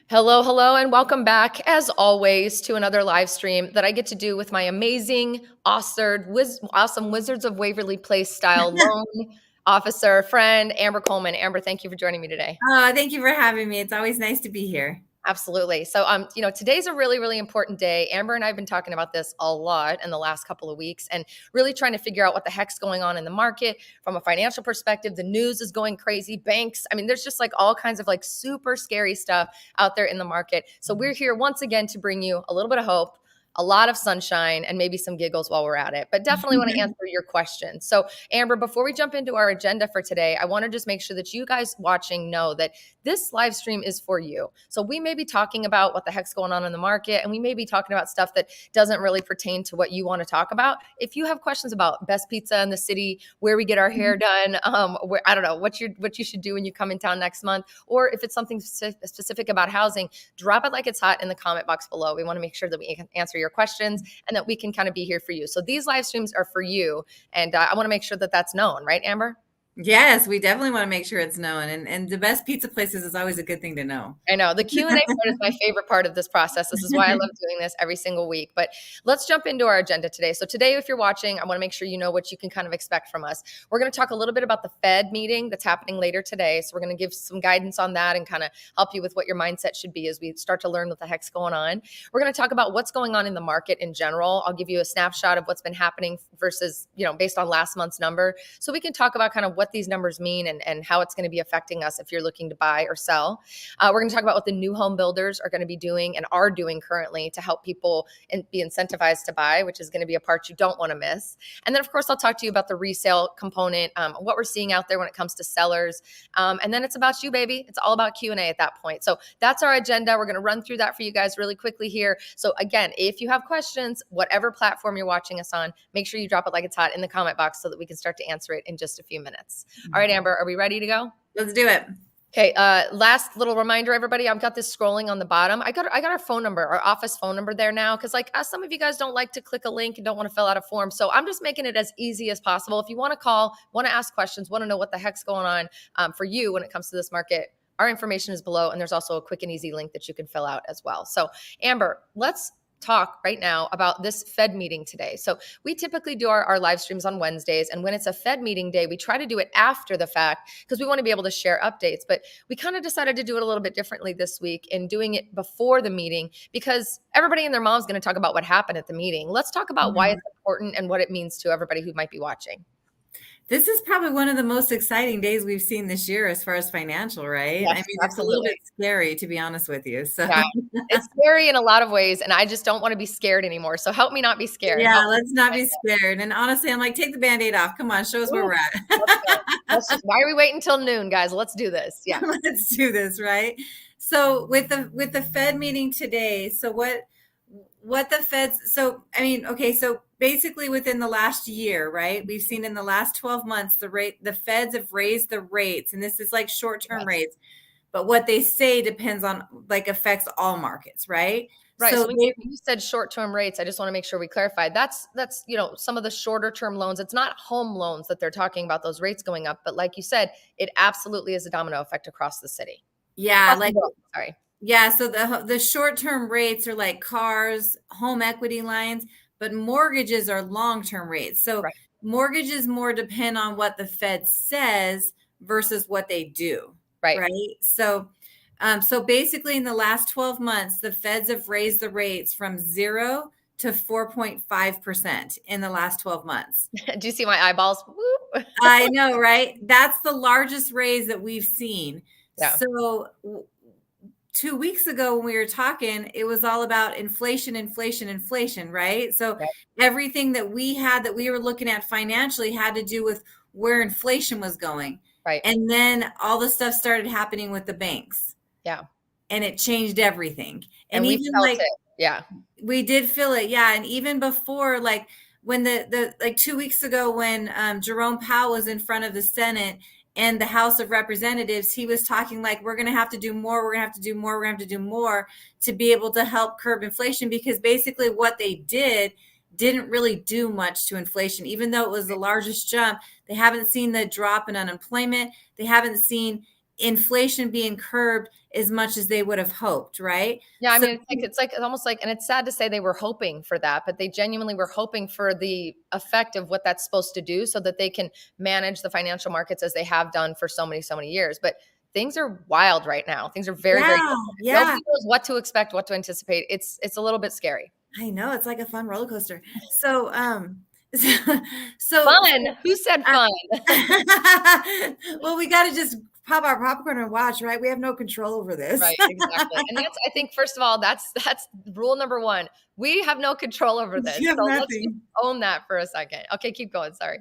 Hello, hello, and welcome back, as always, to another live stream that I get to do with my amazing, awesome Wizards of Waverly Place style loan officer friend, Amber Coleman. Amber, thank you for joining me today. Oh, thank you for having me. It's always nice to be here. Absolutely. So, today's a really, really important day. Amber and I have been talking about this a lot in the last couple of weeks and really trying to figure out what the heck's going on in the market from a financial perspective. The news is going crazy. Banks, there's just like all kinds of like super scary stuff out there in the market. So, we're here once again to bring you a little bit of hope, a lot of sunshine, and maybe some giggles while we're at it, but definitely want to answer your questions. So, Amber, before we jump into our agenda for today, I want to just make sure that you guys watching know that this live stream is for you. So, we may be talking about what the heck's going on in the market, and we may be talking about stuff that doesn't really pertain to what you want to talk about. If you have questions about best pizza in the city, where we get our hair done, where I don't know what you should do when you come in town next month, or if it's something specific about housing, drop it like it's hot in the comment box below. We want to make sure that we can answer your questions and that we can kind of be here for you. So these live streams are for you, and I want to make sure that that's known, right, Amber? Yes, we definitely want to make sure it's known. And the best pizza places is always a good thing to know. I know the Q&A part is my favorite part of this process. This is why I love doing this every single week. But let's jump into our agenda today. So today, if you're watching, I want to make sure you know what you can kind of expect from us. We're going to talk a little bit about the Fed meeting that's happening later today. So we're going to give some guidance on that and kind of help you with what your mindset should be as we start to learn what the heck's going on. We're going to talk about what's going on in the market in general. I'll give you a snapshot of what's been happening versus, based on last month's number. So we can talk about kind of what these numbers mean and how it's going to be affecting us if you're looking to buy or sell. We're going to talk about what the new home builders are going to be doing and are doing currently to help people be incentivized to buy, which is going to be a part you don't want to miss. And then, of course, I'll talk to you about the resale component, what we're seeing out there when it comes to sellers. And then it's about you, baby. It's all about Q&A at that point. So that's our agenda. We're going to run through that for you guys really quickly here. So again, if you have questions, whatever platform you're watching us on, make sure you drop it like it's hot in the comment box so that we can start to answer it in just a few minutes. All right, Amber, are we ready to go? Let's do it. Okay, last little reminder, everybody. I've got this scrolling on the bottom. I got our phone number, our office phone number there now, because some of you guys don't like to click a link and don't want to fill out a form. So I'm just making it as easy as possible. If you want to call, want to ask questions, want to know what the heck's going on for you when it comes to this market, our information is below, and there's also a quick and easy link that you can fill out as well. So Amber, let's talk right now about this Fed meeting today. So we typically do our live streams on Wednesdays. And when it's a Fed meeting day, we try to do it after the fact because we want to be able to share updates. But we kind of decided to do it a little bit differently this week in doing it before the meeting because everybody and their mom's going to talk about what happened at the meeting. Let's talk about why it's important and what it means to everybody who might be watching. This is probably one of the most exciting days we've seen this year as far as financial, right? Yes, It's a little bit scary, to be honest with you. So yeah, it's scary in a lot of ways, and I just don't want to be scared anymore. So help me not be scared. Yeah, let's not be scared. And honestly, I'm like, take the Band-Aid off. Come on, show us where we're at. Why are we waiting until noon, guys? Let's do this. Yeah. Let's do this, right? So with the Fed meeting today, so what the Feds, so basically within the last year, right? We've seen in the last 12 months, the Feds have raised the rates, and this is like short-term rates, but what they say depends on affects all markets, right? Right. So when you said short-term rates, I just want to make sure we clarify. That's some of the shorter-term loans. It's not home loans that they're talking about those rates going up, but like you said, it absolutely is a domino effect across the city. Yeah, sorry. Yeah, so the short-term rates are like cars, home equity lines, but mortgages are long-term rates. So mortgages more depend on what the Fed says versus what they do. Right. So basically in the last 12 months, the Feds have raised the rates from 0 to 4.5% in the last 12 months. Do you see my eyeballs? Whoop. I know, right? That's the largest raise that we've seen. Yeah. So 2 weeks ago when we were talking, it was all about inflation, right? So everything that we were looking at financially had to do with where inflation was going. Right. And then all the stuff started happening with the banks. Yeah. And it changed everything. And even it. Yeah. We did feel it. Yeah. And even before, when the 2 weeks ago when Jerome Powell was in front of the Senate and the House of Representatives, he was talking like, we're going to have to do more. We're going to have to do more. We're going to have to do more to be able to help curb inflation, because basically what they didn't really do much to inflation. Even though it was the largest jump, they haven't seen the drop in unemployment. They haven't seen inflation being curbed as much as they would have hoped, right? Yeah, I So mean, it's almost like, and it's sad to say they were hoping for that, but they genuinely were hoping for the effect of what that's supposed to do so that they can manage the financial markets as they have done for so many years. But things are wild right now. Things are very, very yeah, different. yeah. Nobody knows what to expect, what to anticipate. It's a little bit scary. I know, it's like a fun roller coaster. So, so, so, Fun. Who said uh, fun? well, we got to just pop our popcorn and watch, right? We have no control over this. Right, exactly. And that's, I think, first of all, that's rule number one. We have no control over this. You have So let's just nothing. own that for a second. Okay, keep going. Sorry.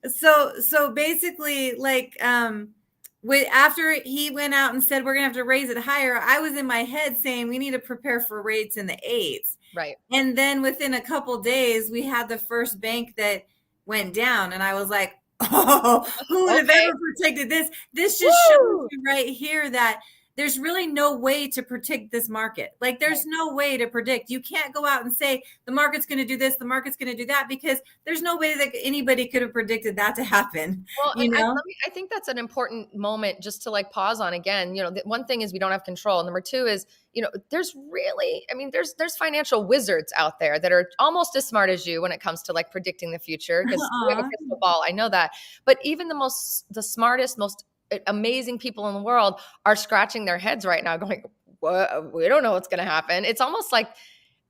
So basically, like, after he went out and said we're gonna have to raise it higher, I was in my head saying we need to prepare for rates in the eights. Right. And then within a couple days, we had the first bank that went down, and I was like, "Oh, who would have Okay. ever predicted this?" This just shows you right here that there's really no way to predict this market. Like, there's no way to predict. You can't go out and say the market's going to do this, the market's going to do that, because there's no way that anybody could have predicted that to happen. Well, You know? I think that's an important moment just to like pause on again. You know, one thing is we don't have control. Number two is, you know, there's really, I mean, there's financial wizards out there that are almost as smart as you when it comes to like predicting the future because we have a crystal ball. I know that. But even the smartest, most amazing people in the world are scratching their heads right now going, what? We don't know what's going to happen. It's almost like,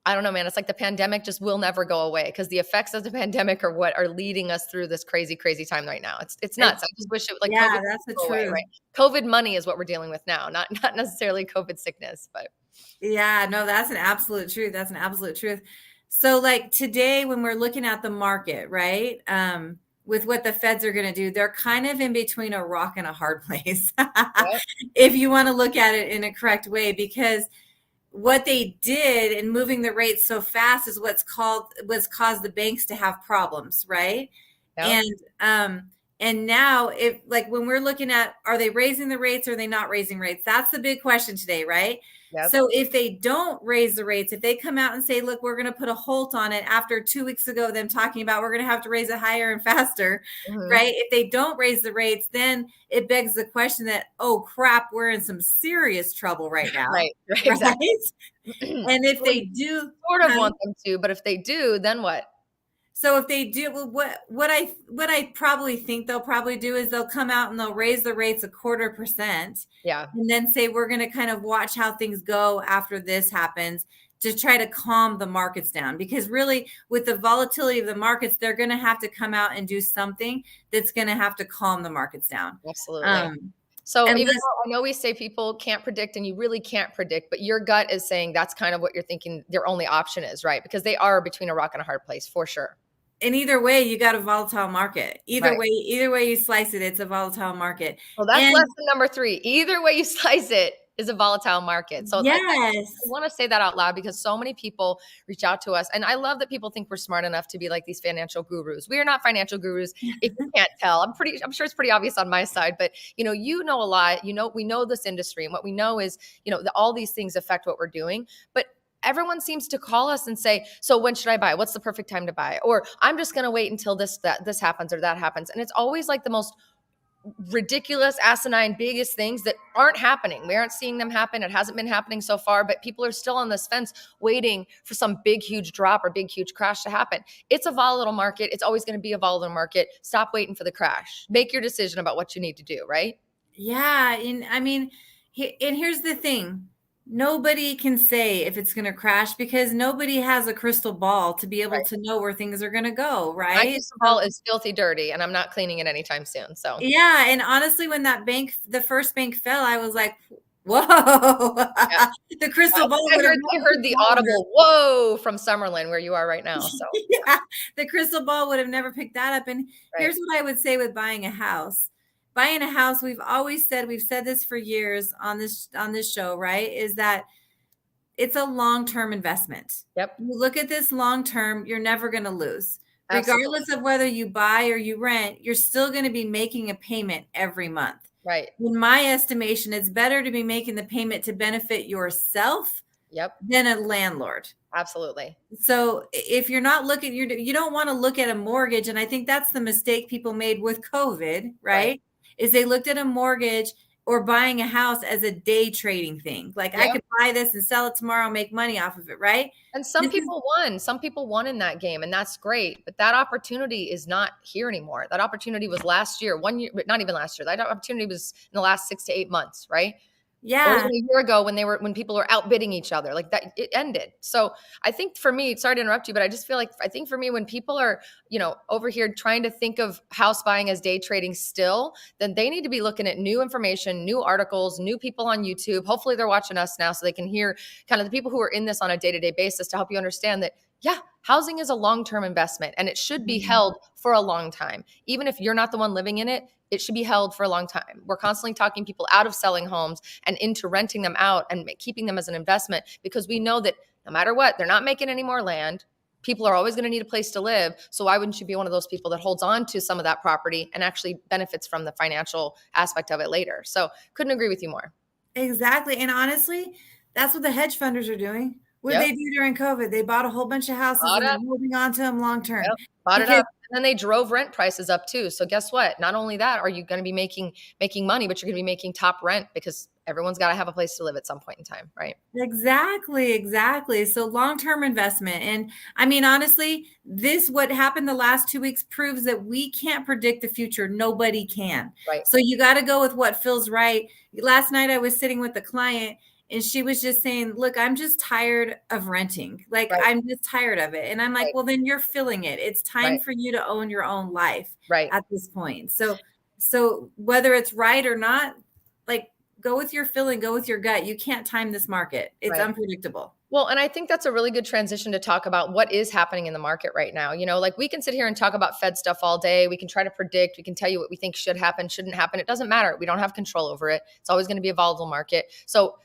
I don't know, man. It's like the pandemic just will never go away because the effects of the pandemic are what are leading us through this crazy, crazy time right now. It's nuts. I just wish it would like Yeah, COVID that's the go away, truth. right? COVID money is what we're dealing with now, not necessarily COVID sickness, but Yeah, no, that's an absolute truth. That's an absolute truth. So, like, today when we're looking at the market, right? With what the feds are going to do, they're kind of in between a rock and a hard place. yep, If you want to look at it in a correct way, because what they did in moving the rates so fast is what's caused the banks to have problems, right? yep, And now, if, like, when we're looking at, are they raising the rates or are they not raising rates? That's the big question today, right? yep. So if they don't raise the rates, if they come out and say, look, we're going to put a halt on it after 2 weeks ago, them talking about we're going to have to raise it higher and faster, Mhm. right? If they don't raise the rates, then it begs the question that, oh crap, we're in some serious trouble right now, Right, right, right? exactly. And if We they do, sort of want them to, but if they do, then what? so if they do, well, what I probably think they'll probably do is they'll come out and they'll raise the rates 0.25%, Yeah, and then say we're going to kind of watch how things go after this happens to try to calm the markets down. Because really, with the volatility of the markets, they're going to have to come out and do something that's going to have to calm the markets down. absolutely. Um, So even unless though I know we say people can't predict and you really can't predict, but your gut is saying that's kind of what you're thinking their only option is, right? Because they are between a rock and a hard place for sure. in either way, you got a volatile market. Right. Either way you slice it, it's a volatile market. Well, that's And lesson number 3. Either way you slice it is a volatile market. So I yes. want to say that out loud because so many people reach out to us. And I love that people think we're smart enough to be like these financial gurus. We are not financial gurus. If you can't tell, I'm sure it's pretty obvious on my side, but you know a lot, we know this industry and what we know is, all these things affect what we're doing. But everyone seems to call us and say, so when should I buy? What's the perfect time to buy? Or I'm just going to wait until this happens or that happens. And it's always like the most ridiculous, asinine, biggest things that aren't happening. We aren't seeing them happen. It hasn't been happening so far, but people are still on this fence waiting for some big, huge drop or big, huge crash to happen. It's a volatile market. It's always going to be a volatile market. Stop waiting for the crash. Make your decision about what you need to do, right? Yeah, and I mean, and here's the thing. Nobody can say if it's going to crash because nobody has a crystal ball to be able Right. to know where things are going to go, My right? crystal ball is filthy dirty and I'm not cleaning it anytime soon. So Yeah, and honestly, when the first bank fell, I was like, "Whoa!" yeah, The crystal ball would have I never heard picked the that one up. audible whoa from Summerlin where you are right now. So Yeah, the crystal ball would have never picked that up. And right. here's what I would say with buying a house. Buying a house, we've said this for years on this show, right? Is that it's a long-term investment. Yep. You look at this long term, you're never going to lose. Absolutely. Regardless of whether you buy or you rent, you're still going to be making a payment every month. Right. In my estimation, it's better to be making the payment to benefit yourself Yep. than a landlord. Absolutely. So if you're not looking, you don't want to look at a mortgage. And I think that's the mistake people made with COVID, Right. right? Is they looked at a mortgage or buying a house as a day trading thing. Like I Yep. could buy this and sell it tomorrow, make money off of it, right? And some This is people won. Some people won in that game, and that's great. But that opportunity is not here anymore. That opportunity was last year, 1 year, but not even last year. That opportunity was in the last 6 to 8 months, right? Or yeah. even a year ago when people were outbidding each other, like that, it ended. So I think for me, sorry to interrupt you, but I just feel like I think for me, when people are, over here trying to think of house buying as day trading still, then they need to be looking at new information, new articles, new people on YouTube. Hopefully they're watching us now so they can hear kind of the people who are in this on a day-to-day basis to help you understand that, yeah, housing is a long-term investment and it should be Mhm. held for a long time. Even if you're not the one living in it, it should be held for a long time. We're constantly talking people out of selling homes and into renting them out and keeping them as an investment, because we know that no matter what, they're not making any more land. People are always going to need a place to live. So why wouldn't you be one of those people that holds on to some of that property and actually benefits from the financial aspect of it later? So couldn't agree with you more. Exactly. And honestly, that's what the hedge funders are doing. What did Yep. they do during COVID? They bought a whole bunch of houses Bought and they're up. holding on to them long term Yep. Bought it because up. And then they drove rent prices up too. So guess what? Not only that, are you going to be making money, but you're going to be making top rent because everyone's got to have a place to live at some point in time, right? exactly, exactly. So long-term investment. And I mean, honestly, what happened the last 2 weeks proves that we can't predict the future. Nobody can. Right. So you got to go with what feels right. Last night I was sitting with a client and she was just saying, look, I'm just tired of renting. Like, Right. I'm just tired of it. And I'm like, Right. well, then you're feeling it. It's time Right. for you to own your own life Right. at this point. So whether it's right or not, like, go with your feeling, go with your gut. You can't time this market. It's Right. unpredictable. Well, and I think that's a really good transition to talk about what is happening in the market right now. Like we can sit here and talk about Fed stuff all day. We can try to predict. We can tell you what we think should happen, shouldn't happen. It doesn't matter. We don't have control over it. It's always going to be a volatile market. So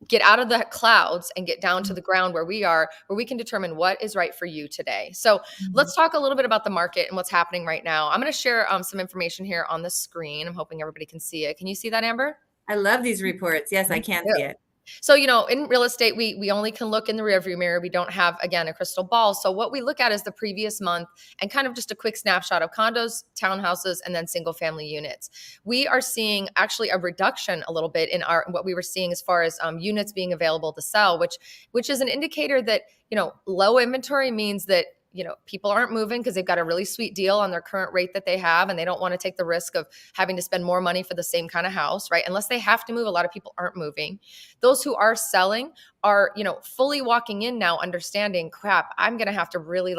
get out of the clouds and get down to the ground where we are, where we can determine what is right for you today. So Mhm. let's talk a little bit about the market and what's happening right now. I'm going to share some information here on the screen. I'm hoping everybody can see it. Can you see that, Amber? I love these reports. Yes, I can see it. So, in real estate, we only can look in the rearview mirror. We don't have, again, a crystal ball. So what we look at is the previous month and kind of just a quick snapshot of condos, townhouses, and then single family units. We are seeing actually a reduction a little bit in what we were seeing as far as units being available to sell, which is an indicator that, low inventory means that people aren't moving because they've got a really sweet deal on their current rate that they have, and they don't want to take the risk of having to spend more money for the same kind of house, right? Unless they have to move, a lot of people aren't moving. Those who are selling are, fully walking in now, understanding, crap, I'm going to have to really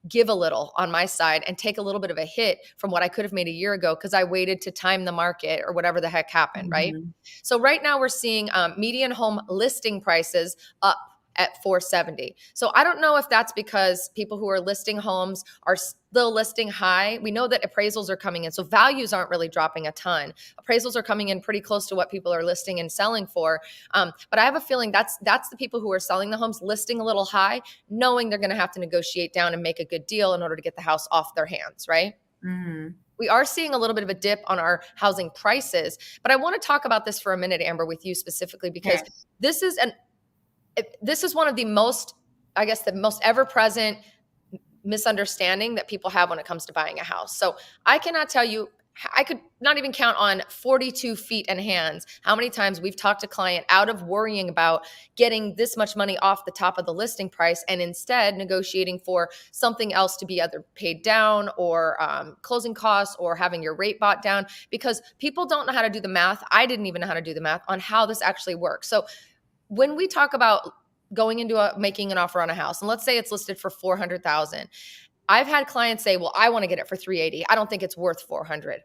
give a little on my side and take a little bit of a hit from what I could have made a year ago because I waited to time the market or whatever the heck happened, right? Mhm. So right now we're seeing median home listing prices up at 470. So I don't know if that's because people who are listing homes are still listing high. We know that appraisals are coming in, so values aren't really dropping a ton. Appraisals are coming in pretty close to what people are listing and selling for. But I have a feeling that's the people who are selling the homes listing a little high, knowing they're going to have to negotiate down and make a good deal in order to get the house off their hands, right? Mhm. We are seeing a little bit of a dip on our housing prices, but I want to talk about this for a minute, Amber, with you specifically, because Okay. this is one of the most, I guess, the most ever present misunderstanding that people have when it comes to buying a house. So I cannot tell you, I could not even count on 42 feet and hands how many times we've talked a client out of worrying about getting this much money off the top of the listing price and instead negotiating for something else to be either paid down or closing costs or having your rate bought down, because people don't know how to do the math. I didn't even know how to do the math on how this actually works. So when we talk about going into making an offer on a house, and let's say it's listed for 400,000, I've had clients say, "Well, I want to get it for 380. I don't think it's worth 400."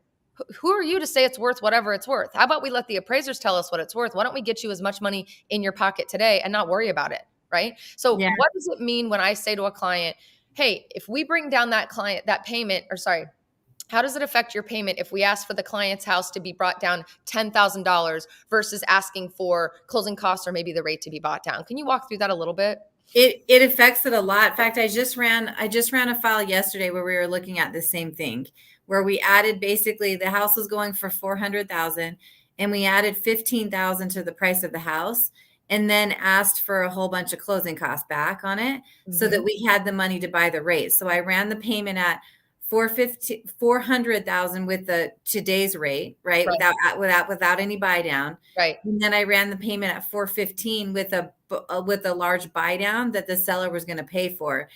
Who are you to say it's worth whatever it's worth? How about we let the appraisers tell us what it's worth? Why don't we get you as much money in your pocket today and not worry about it, right? So Yeah. what does it mean when I say to a client, "Hey, if we bring down that payment, or sorry, how does it affect your payment if we ask for the client's house to be brought down $10,000 versus asking for closing costs or maybe the rate to be bought down?" Can you walk through that a little bit? It affects it a lot. In fact, I just ran a file yesterday where we were looking at the same thing, where we added basically the house was going for 400,000 and we added 15,000 to the price of the house and then asked for a whole bunch of closing costs back on it so that Mhm. we had the money to buy the rate. So I ran the payment at 400,000 with the today's rate, right? Right. Without any buy down. Right. And then I ran the payment at 415 with a large buy down that the seller was going to pay for.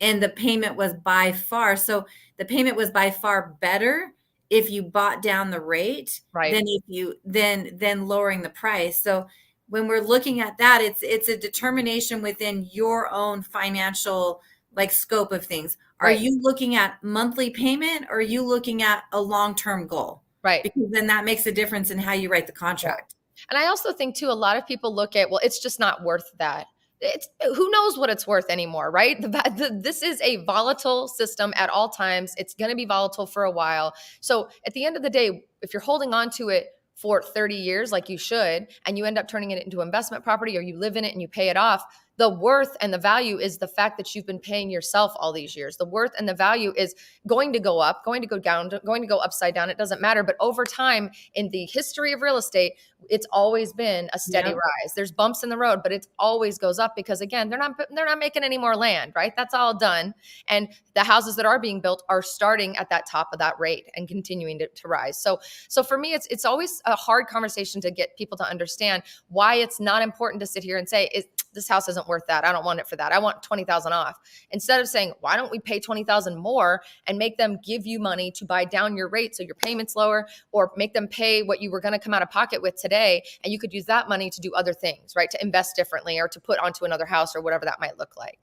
And the payment was by far, so the payment was by far better if you bought down the rate Right. than if you then lowering the price. So when we're looking at that, it's a determination within your own financial like scope of things. Are Right. you looking at monthly payment or are you looking at a long-term goal? Right. Because then that makes a difference in how you write the Yeah. contract. And I also think too, a lot of people look at, well, it's just not worth that. It's who knows what it's worth anymore, right? This is a volatile system at all times. It's going to be volatile for a while. So at the end of the day, if you're holding on to it for 30 years, like you should, and you end up turning it into investment property or you live in it and you pay it off, the worth and the value is the fact that you've been paying yourself all these years. The worth and the value is going to go up, going to go down, going to go upside down. It doesn't matter. But over time in the history of real estate, it's always been a steady rise. There's bumps in the road, but it always goes up because again, they're not making any more land, right? That's all done. And the houses that are being built are starting at that top of that rate and continuing to rise. So for me, it's always a hard conversation to get people to understand why it's not important to sit here and say, this house isn't worth that. I don't want it for that. I want 20,000 off. Instead of saying, why don't we pay 20,000 more and make them give you money to buy down your rate so your payment's lower, or make them pay what you were going to come out of pocket with today, and you could use that money to do other things, right? To invest differently or to put onto another house or whatever that might look like.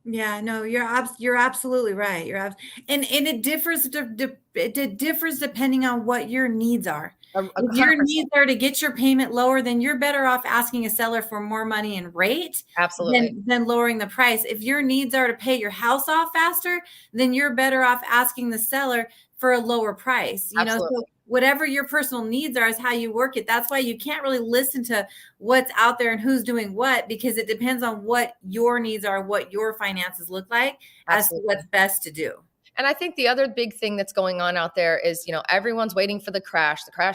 Yeah, no, you're absolutely right. And it differs it differs depending on what your needs are. If your 100%. needs are to get your payment lower, then you're better off asking a seller for more money in rate Absolutely. than lowering the price. If your needs are to pay your house off faster, then you're better off asking the seller for a lower price. Absolutely. So whatever your personal needs are is how you work it. That's why you can't really listen to what's out there and who's doing what, because it depends on what your needs are, what your finances look like as to what's best to do. And I think the other big thing that's going on out there is, everyone's waiting for the crash, blah,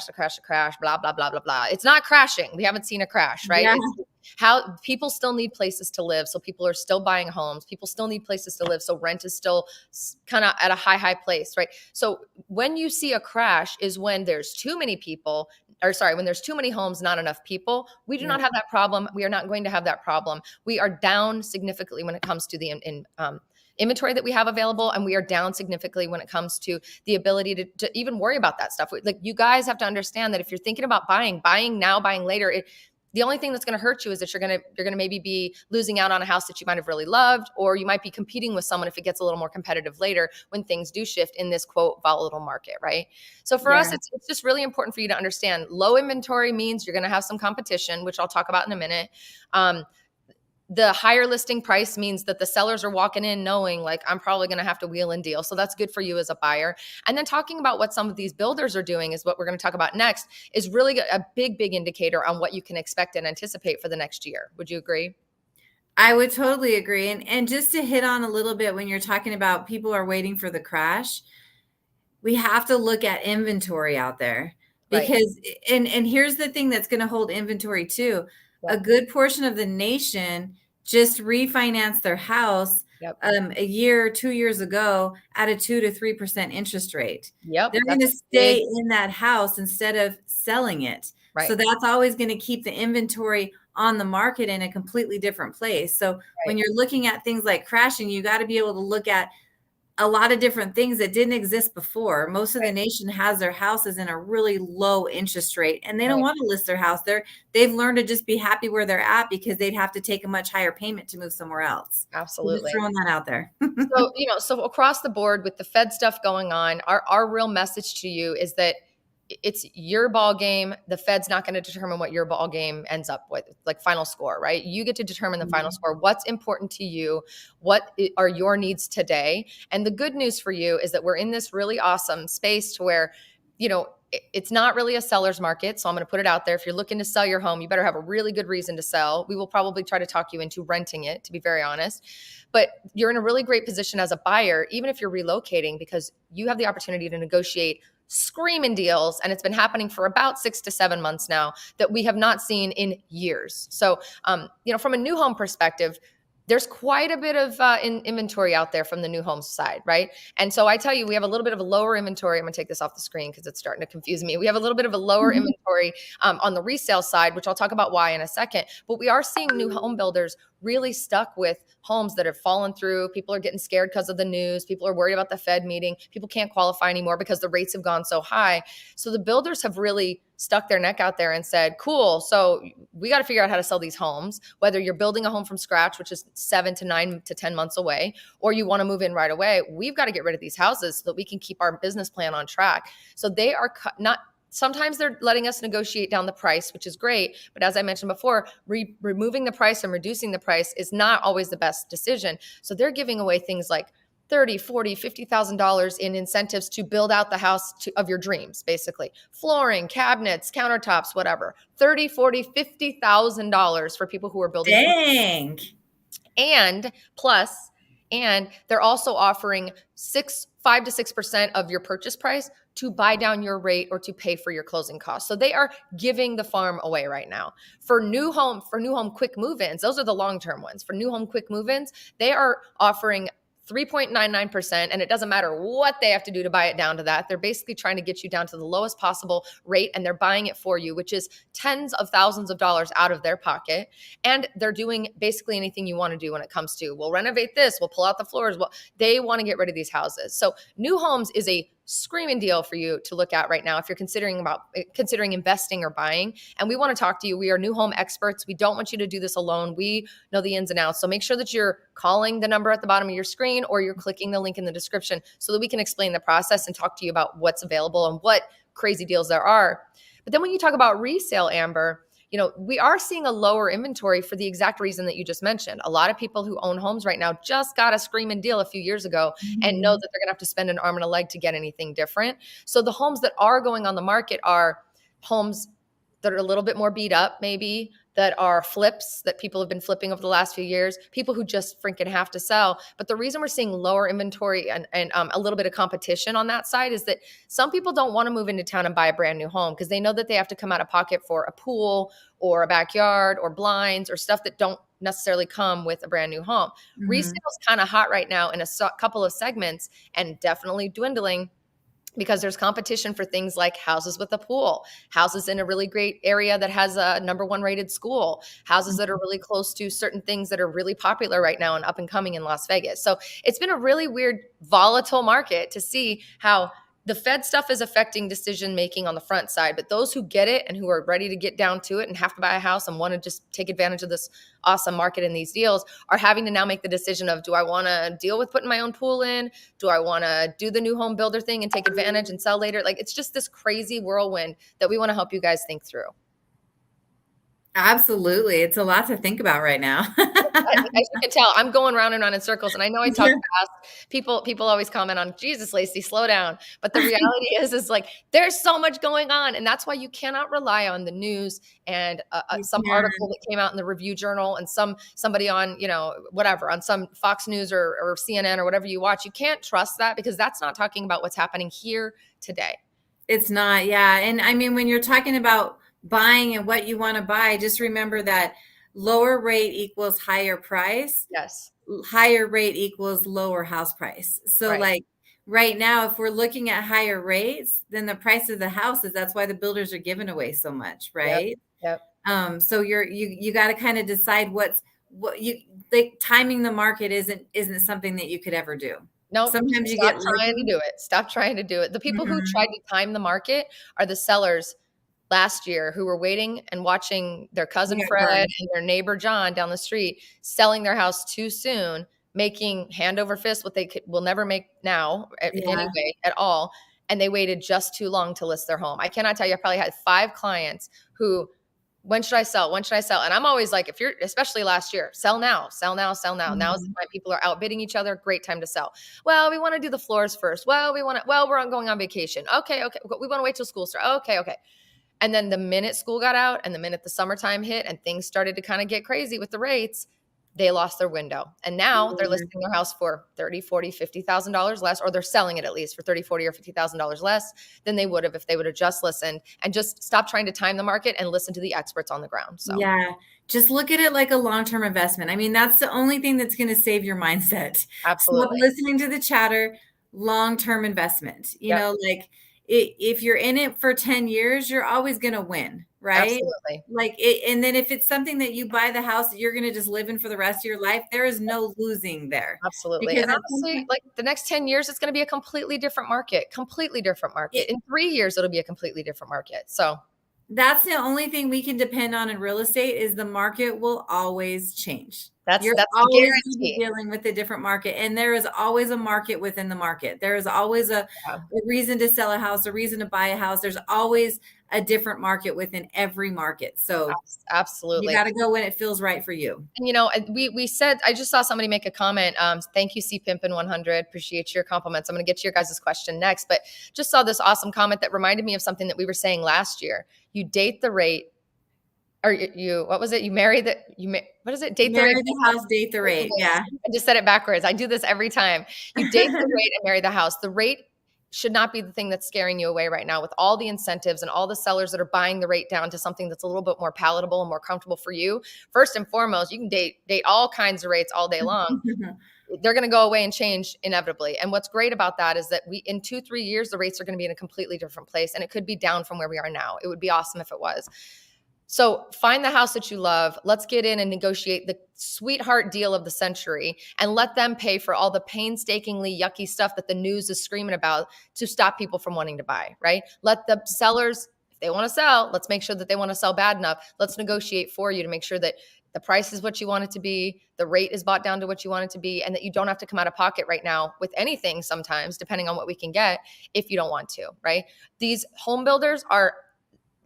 blah, blah, blah, blah. It's not crashing. We haven't seen a crash, right? Yeah. It's how people still need places to live. So people are still buying homes. People still need places to live. So rent is still kind of at a high place, right? So when you see a crash is when there's too many people, when there's too many homes, not enough people. We do not have that problem. We are not going to have that problem. We are down significantly when it comes to the inventory that we have available, and we are down significantly when it comes to the ability to even worry about that stuff. Like, you guys have to understand that if you're thinking about buying now, buying later, the only thing that's going to hurt you is that you're going to maybe be losing out on a house that you might have really loved, or you might be competing with someone if it gets a little more competitive later when things do shift in this quote volatile market, right? So for us, it's just really important for you to understand low inventory means you're going to have some competition, which I'll talk about in a minute. The higher listing price means that the sellers are walking in knowing, like, I'm probably going to have to wheel and deal. So that's good for you as a buyer. And then talking about what some of these builders are doing is what we're going to talk about next, is really a big indicator on what you can expect and anticipate for the next year. Would you agree? I would totally agree. And just to hit on a little bit, when you're talking about people are waiting for the crash, we have to look at inventory out there, because, and here's the thing that's going to hold inventory too. A good portion of the nation just refinanced their house a year, 2 years ago at a 2 to 3% interest rate. They're going to stay in that house instead of selling it. So that's always going to keep the inventory on the market in a completely different place. So when you're looking at things like crashing, you got to be able to look at a lot of different things that didn't exist before. Most of the nation has their houses in a really low interest rate, and they don't want to list their house. They've learned to just be happy where they're at, because they'd have to take a much higher payment to move somewhere else. Absolutely. So just throwing that out there. So across the board with the Fed stuff going on, our real message to you is that it's your ball game. The Fed's not going to determine what your ball game ends up with, like final score, right? You get to determine the final score. What's important to you? What are your needs today? And the good news for you is that we're in this really awesome space to where, it's not really a seller's market. So I'm going to put it out there. If you're looking to sell your home, you better have a really good reason to sell. We will probably try to talk you into renting it, to be very honest. But you're in a really great position as a buyer, even if you're relocating, because you have the opportunity to negotiate screaming deals. And it's been happening for about 6 to 7 months now that we have not seen in years. So, from a new home perspective, there's quite a bit of inventory out there from the new homes side, right? And so I tell you, we have a little bit of a lower inventory. I'm going to take this off the screen because it's starting to confuse me. We have a little bit of a lower inventory on the resale side, which I'll talk about why in a second. But we are seeing new home builders really stuck with homes that have fallen through. People are getting scared because of the news. People are worried about the Fed meeting. People can't qualify anymore because the rates have gone so high. So the builders have really stuck their neck out there and said, cool, so we got to figure out how to sell these homes, whether you're building a home from scratch, which is 7 to 9 to 10 months away, or you want to move in right away. We've got to get rid of these houses so that we can keep our business plan on track. So they are not, sometimes they're letting us negotiate down the price, which is great. But as I mentioned before, removing the price and reducing the price is not always the best decision. So they're giving away things like $30, $40, $50,000 in incentives to build out the house of your dreams, basically. Flooring, cabinets, countertops, whatever. $30, $40, $50,000 for people who are building. Dang. And plus, and they're also offering 5 to 6% of your purchase price to buy down your rate or to pay for your closing costs. So they are giving the farm away right now. For new home quick move-ins, those are the long-term ones. For new home quick move-ins, they are offering 3.99%, and it doesn't matter what they have to do to buy it down to that. They're basically trying to get you down to the lowest possible rate, and they're buying it for you, which is tens of thousands of dollars out of their pocket. And they're doing basically anything you want to do when it comes to, we'll renovate this, we'll pull out the floors. Well, they want to get rid of these houses. So new homes is a screaming deal for you to look at right now if you're considering investing or buying. And we want to talk to you. We are new home experts. We don't want you to do this alone. We know the ins and outs. So make sure that you're calling the number at the bottom of your screen or you're clicking the link in the description so that we can explain the process and talk to you about what's available and what crazy deals there are. But then when you talk about resale, Amber, we are seeing a lower inventory for the exact reason that you just mentioned. A lot of people who own homes right now just got a screaming deal a few years ago and know that they're going to have to spend an arm and a leg to get anything different. So the homes that are going on the market are homes that are a little bit more beat up, maybe, that are flips that people have been flipping over the last few years, people who just freaking have to sell. But the reason we're seeing lower inventory and a little bit of competition on that side is that some people don't want to move into town and buy a brand new home because they know that they have to come out of pocket for a pool or a backyard or blinds or stuff that don't necessarily come with a brand new home. Resale is kind of hot right now in a couple of segments and definitely dwindling, because there's competition for things like houses with a pool, houses in a really great area that has a #1 rated school, houses that are really close to certain things that are really popular right now and up and coming in Las Vegas. So it's been a really weird, volatile market to see how the Fed stuff is affecting decision-making on the front side, but those who get it and who are ready to get down to it and have to buy a house and want to just take advantage of this awesome market in these deals are having to now make the decision of, do I want to deal with putting my own pool in? Do I want to do the new home builder thing and take advantage and sell later? Like, it's just this crazy whirlwind that we want to help you guys think through. Absolutely. It's a lot to think about right now. As you can tell, I'm going round and round in circles, and I know I talk fast. People always comment on, Jesus, Laci, slow down. But the reality is like, there's so much going on. And that's why you cannot rely on the news and some article that came out in the Review Journal and somebody on, whatever, on some Fox News or CNN or whatever you watch. You can't trust that because that's not talking about what's happening here today. It's not. Yeah. And I mean, when you're talking about buying and what you want to buy, just remember that lower rate equals higher price. Yes. Higher rate equals lower house price. So like right now, if we're looking at higher rates, then the price of the houses, that's why the builders are giving away so much. Right. Yep. So you got to kind of decide timing the market isn't something that you could ever do. No, nope. Sometimes you get trying to do it. Stop trying to do it. The people who tried to time the market are the sellers last year who were waiting and watching their cousin Fred and their neighbor John down the street selling their house too soon, making hand over fist what they will never make now anyway at all. And they waited just too long to list their home. I cannot tell you, I probably had 5 clients who, when should I sell? When should I sell? And I'm always like, especially last year, sell now, sell now, sell now. Now is the time people are outbidding each other. Great time to sell. Well, we want to do the floors first. Well, we're going on vacation. Okay. We want to wait till school starts. Okay. And then the minute school got out and the minute the summertime hit and things started to kind of get crazy with the rates, they lost their window. And now they're listing their house for $30, $40, $50,000 less, or they're selling it at least for $30, $40, or $50,000 less than they would have if they would have just listened and just stop trying to time the market and listen to the experts on the ground. So yeah, just look at it like a long-term investment. I mean, that's the only thing that's going to save your mindset. Stop absolutely. listening to the chatter, long-term investment. You Yep. know, like if you're in it for 10 years, you're always going to win, right? Absolutely. Like it, and then if it's something that you buy the house that you're going to just live in for the rest of your life, there is no losing there. Absolutely. Because And at some honestly, point, like the next 10 years, it's going to be a completely different market, completely different market. it, In 3 years, it'll be a completely different market. So that's the only thing we can depend on in real estate is the market will always change. that's You're that's the always going to be guarantee. dealing with a different market, and there is always a market within the market. There is always a Yeah, reason to sell a house, a reason to buy a house. There's always a different market within every market. So you absolutely. got to go when it feels right for you. And we said I just saw somebody make a comment. Thank you, C Pimpin 100. Appreciate your compliments. I'm going to get to your guys' question next, but just saw this awesome comment that reminded me of something that we were saying last year. You date the rate, or you what was it? You marry the what is it? Date the Marry rate. the house, date the rate. Yeah. I just said it backwards. I do this every time. You date the rate and marry the house. The rate should not be the thing that's scaring you away right now with all the incentives and all the sellers that are buying the rate down to something that's a little bit more palatable and more comfortable for you. First and foremost, you can date all kinds of rates all day long. They're going to go away and change inevitably. And what's great about that is that we in 2-3 years the rates are going to be in a completely different place, and it could be down from where we are now. It would be awesome if it was. So find the house that you love. Let's get in and negotiate the sweetheart deal of the century and let them pay for all the painstakingly yucky stuff that the news is screaming about to stop people from wanting to buy, right? Let the sellers, if they want to sell, let's make sure that they want to sell bad enough. Let's negotiate for you to make sure that the price is what you want it to be, the rate is bought down to what you want it to be, and that you don't have to come out of pocket right now with anything sometimes, depending on what we can get, if you don't want to, right? These home builders are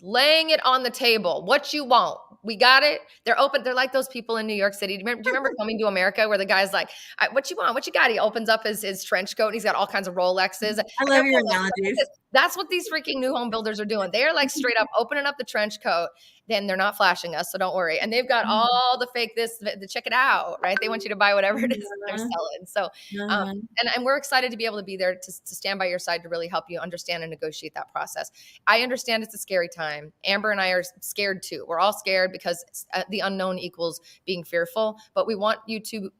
laying it on the table. What you want. We got it. They're open. They're like those people in New York City. Do you remember Coming to America where the guy's like, what you want? What you got? He opens up his trench coat and he's got all kinds of Rolexes. I love your analogies. That's what these freaking new home builders are doing. They are like straight up opening up the trench coat. Then they're not flashing us, so don't worry. And they've got all the fake this, check it out, right? They want you to buy whatever it is they're selling. So, and we're excited to be able to be there to stand by your side to really help you understand and negotiate that process. I understand it's a scary time. Amber and I are scared too. We're all scared because the unknown equals being fearful. But we want you to,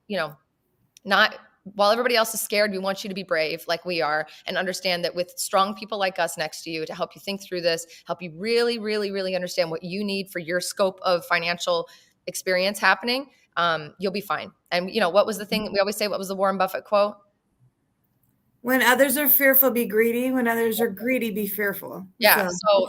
not while everybody else is scared, we want you to be brave like we are and understand that with strong people like us next to you to help you think through this, help you really, really, really understand what you need for your scope of financial experience happening, you'll be fine. And what was the thing we always say? What was the Warren Buffett quote? When others are fearful, be greedy. When others are greedy, be fearful. Yeah. So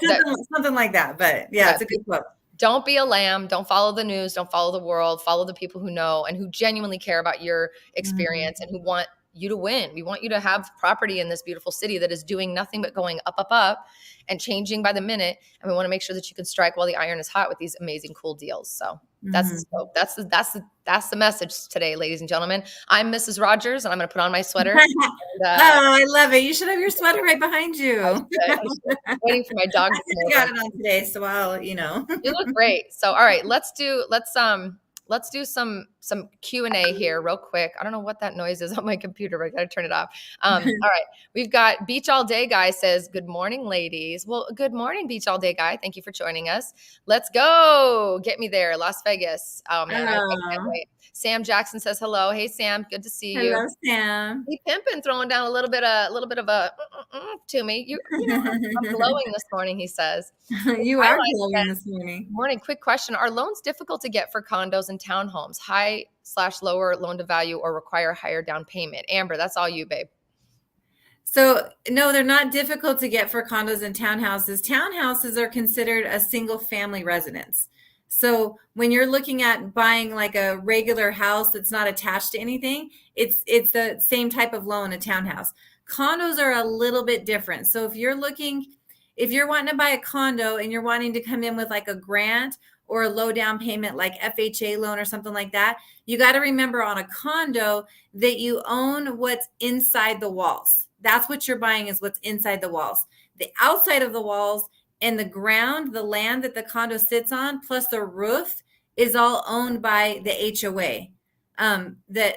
something like that. But yeah, it's a good quote. Don't be a lamb. Don't follow the news. Don't follow the world. Follow the people who know and who genuinely care about your experience and who want you to win. We want you to have property in this beautiful city that is doing nothing but going up, up, up and changing by the minute. And we want to make sure that you can strike while the iron is hot with these amazing, cool deals. So that's the scope. That's the message today, ladies and gentlemen. I'm Mrs. Rogers, and I'm going to put on my sweater. Oh, I love it. You should have your sweater right behind you. I'm waiting for my dog to come over. I got it on today, so I'll, You look great. So, all right, let's do some Q&A here real quick. I don't know what that noise is on my computer, but I got to turn it off. All right. We've got Beach All Day Guy says, good morning, ladies. Well, good morning, Beach All Day Guy. Thank you for joining us. Let's go. Get me there. Las Vegas. Oh, man. I can't wait. Sam Jackson says hello. Hey, Sam. Good to see you. Hello, Sam. Hey, Pimpin throwing down a little bit of a to me. I'm glowing this morning, he says. You are glowing this morning. Morning. Quick question. Are loans difficult to get for condos and townhomes? High/lower loan to value or require higher down payment? Amber, that's all you, babe. So no, they're not difficult to get for condos and townhouses. Townhouses are considered a single family residence. So when you're looking at buying like a regular house that's not attached to anything, it's the same type of loan, a townhouse. Condos are a little bit different. So if you're wanting to buy a condo and you're wanting to come in with like a grant or a low down payment like FHA loan or something like that, you got to remember on a condo that you own what's inside the walls. That's what you're buying, is what's inside the walls. The outside of the walls and the ground, the land that the condo sits on, plus the roof, is all owned by the HOA.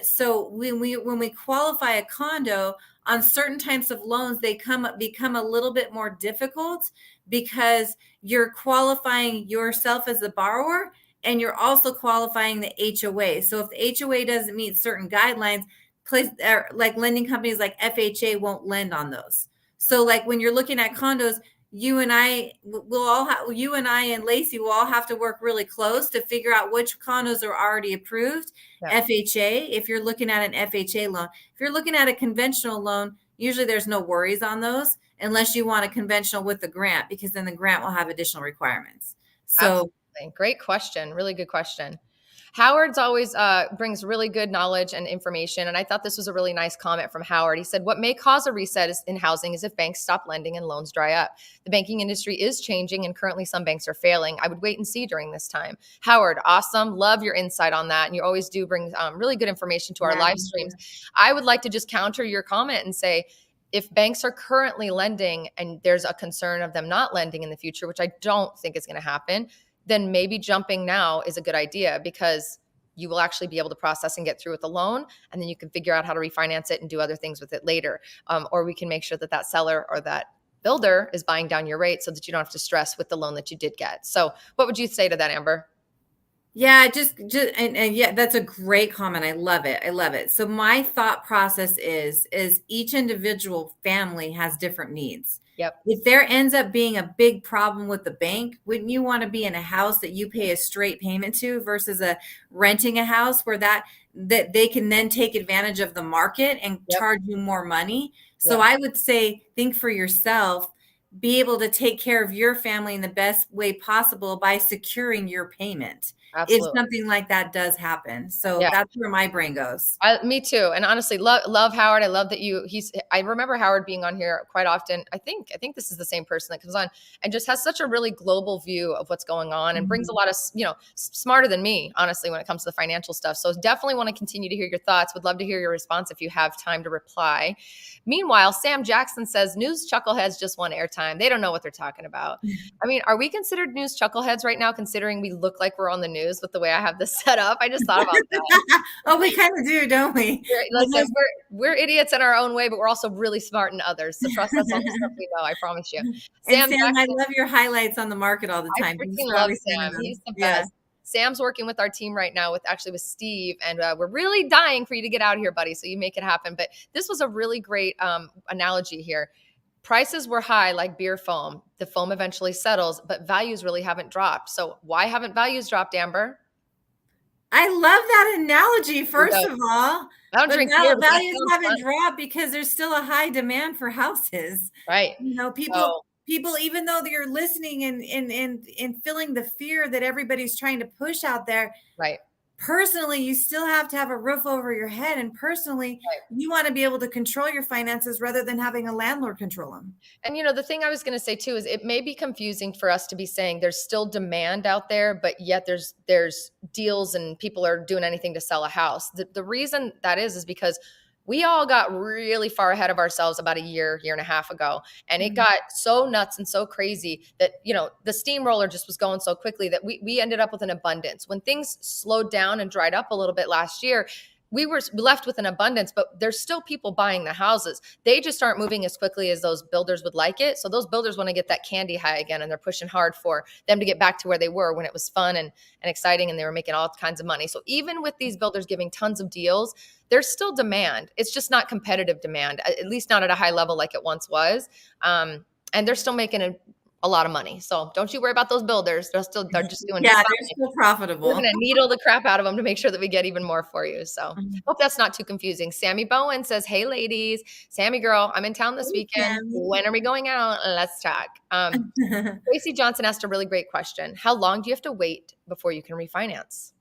So when we qualify a condo on certain types of loans, they become a little bit more difficult because you're qualifying yourself as the borrower and you're also qualifying the HOA. So if the HOA doesn't meet certain guidelines, like lending companies like FHA won't lend on those. So like when you're looking at condos, you and I and Laci will all have to work really close to figure out which condos are already approved. Yeah. FHA, if you're looking at an FHA loan. If you're looking at a conventional loan, usually there's no worries on those unless you want a conventional with the grant, because then the grant will have additional requirements. So Absolutely. Great question. Really good question. Howard's always brings really good knowledge and information. And I thought this was a really nice comment from Howard. He said, what may cause a reset in housing is if banks stop lending and loans dry up. The banking industry is changing and currently some banks are failing. I would wait and see during this time. Howard, awesome. Love your insight on that. And you always do bring really good information to our live streams. I would like to just counter your comment and say, if banks are currently lending and there's a concern of them not lending in the future, which I don't think is going to happen, then maybe jumping now is a good idea, because you will actually be able to process and get through with the loan, and then you can figure out how to refinance it and do other things with it later. Or we can make sure that that seller or that builder is buying down your rate so that you don't have to stress with the loan that you did get. So what would you say to that, Amber? Yeah, and yeah, that's a great comment. I love it. I love it. So my thought process is each individual family has different needs. Yep. If there ends up being a big problem with the bank, wouldn't you want to be in a house that you pay a straight payment to versus renting a house where that they can then take advantage of the market and Yep. charge you more money? So Yep. I would say think for yourself, be able to take care of your family in the best way possible by securing your payment if Absolutely. something like that does happen. So Yeah. that's where my brain goes. Me too. And honestly, love Howard. I love that I remember Howard being on here quite often. I think this is the same person that comes on and just has such a really global view of what's going on and brings a lot of, smarter than me, honestly, when it comes to the financial stuff. So definitely want to continue to hear your thoughts. Would love to hear your response if you have time to reply. Meanwhile, Sam Jackson says news chuckleheads just want airtime. They don't know what they're talking about. I mean, are we considered news chuckleheads right now, considering we look like we're on the news with the way I have this set up? I just thought about that. Oh, we kind of do, don't we? Listen, we're idiots in our own way, but we're also really smart in others. So trust us on the stuff we know. I promise you. And Sam Sam, I Jackson, love your highlights on the market all the I time. Thanks freaking for love always sending Sam. He's them. the Yeah. best. Sam's working with our team right now with Steve, and we're really dying for you to get out of here, buddy, so you make it happen. But this was a really great analogy here. Prices were high like beer foam. The foam eventually settles, but values really haven't dropped. So why haven't values dropped, Amber? I love that analogy, first of all. I don't But drink beer, but that values sounds haven't fun. dropped because there's still a high demand for houses. Right. People, even though you're listening and feeling the fear that everybody's trying to push out there, Right. personally, you still have to have a roof over your head. And personally, you want to be able to control your finances rather than having a landlord control them. And the thing I was going to say too is it may be confusing for us to be saying there's still demand out there, but yet there's deals and people are doing anything to sell a house. The reason that is because we all got really far ahead of ourselves about a year and a half ago. And it got so nuts and so crazy that, the steamroller just was going so quickly that we ended up with an abundance. When things slowed down and dried up a little bit last year, we were left with an abundance, but there's still people buying the houses. They just aren't moving as quickly as those builders would like it. So those builders want to get that candy high again, and they're pushing hard for them to get back to where they were when it was fun and exciting and they were making all kinds of money. So even with these builders giving tons of deals, there's still demand. It's just not competitive demand, at least not at a high level like it once was. And they're still making a lot of money. So don't you worry about those builders. They're just doing they're still profitable. We're going to needle the crap out of them to make sure that we get even more for you. So hope that's not too confusing. Sammy Bowen says, hey ladies, Sammy girl, I'm in town this weekend. Sammy. When are we going out? Let's talk. Tracy Johnson asked a really great question. How long do you have to wait before you can refinance?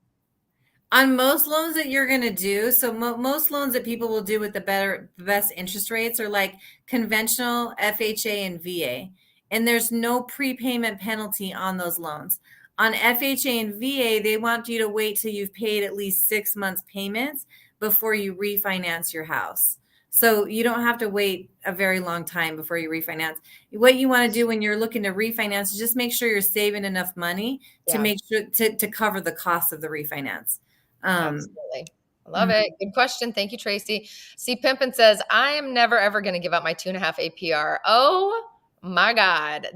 On most loans that you're going to do, so most loans that people will do with the best interest rates are like conventional, FHA, and VA. And there's no prepayment penalty on those loans. On FHA and VA, they want you to wait till you've paid at least 6 months payments before you refinance your house. So you don't have to wait a very long time before you refinance. What you want to do when you're looking to refinance is just make sure you're saving enough money to make sure to cover the cost of the refinance. Absolutely. I love it. Good question. Thank you, Tracy. See, Pimpin says, I am never ever going to give up my 2.5 APR. Oh my God.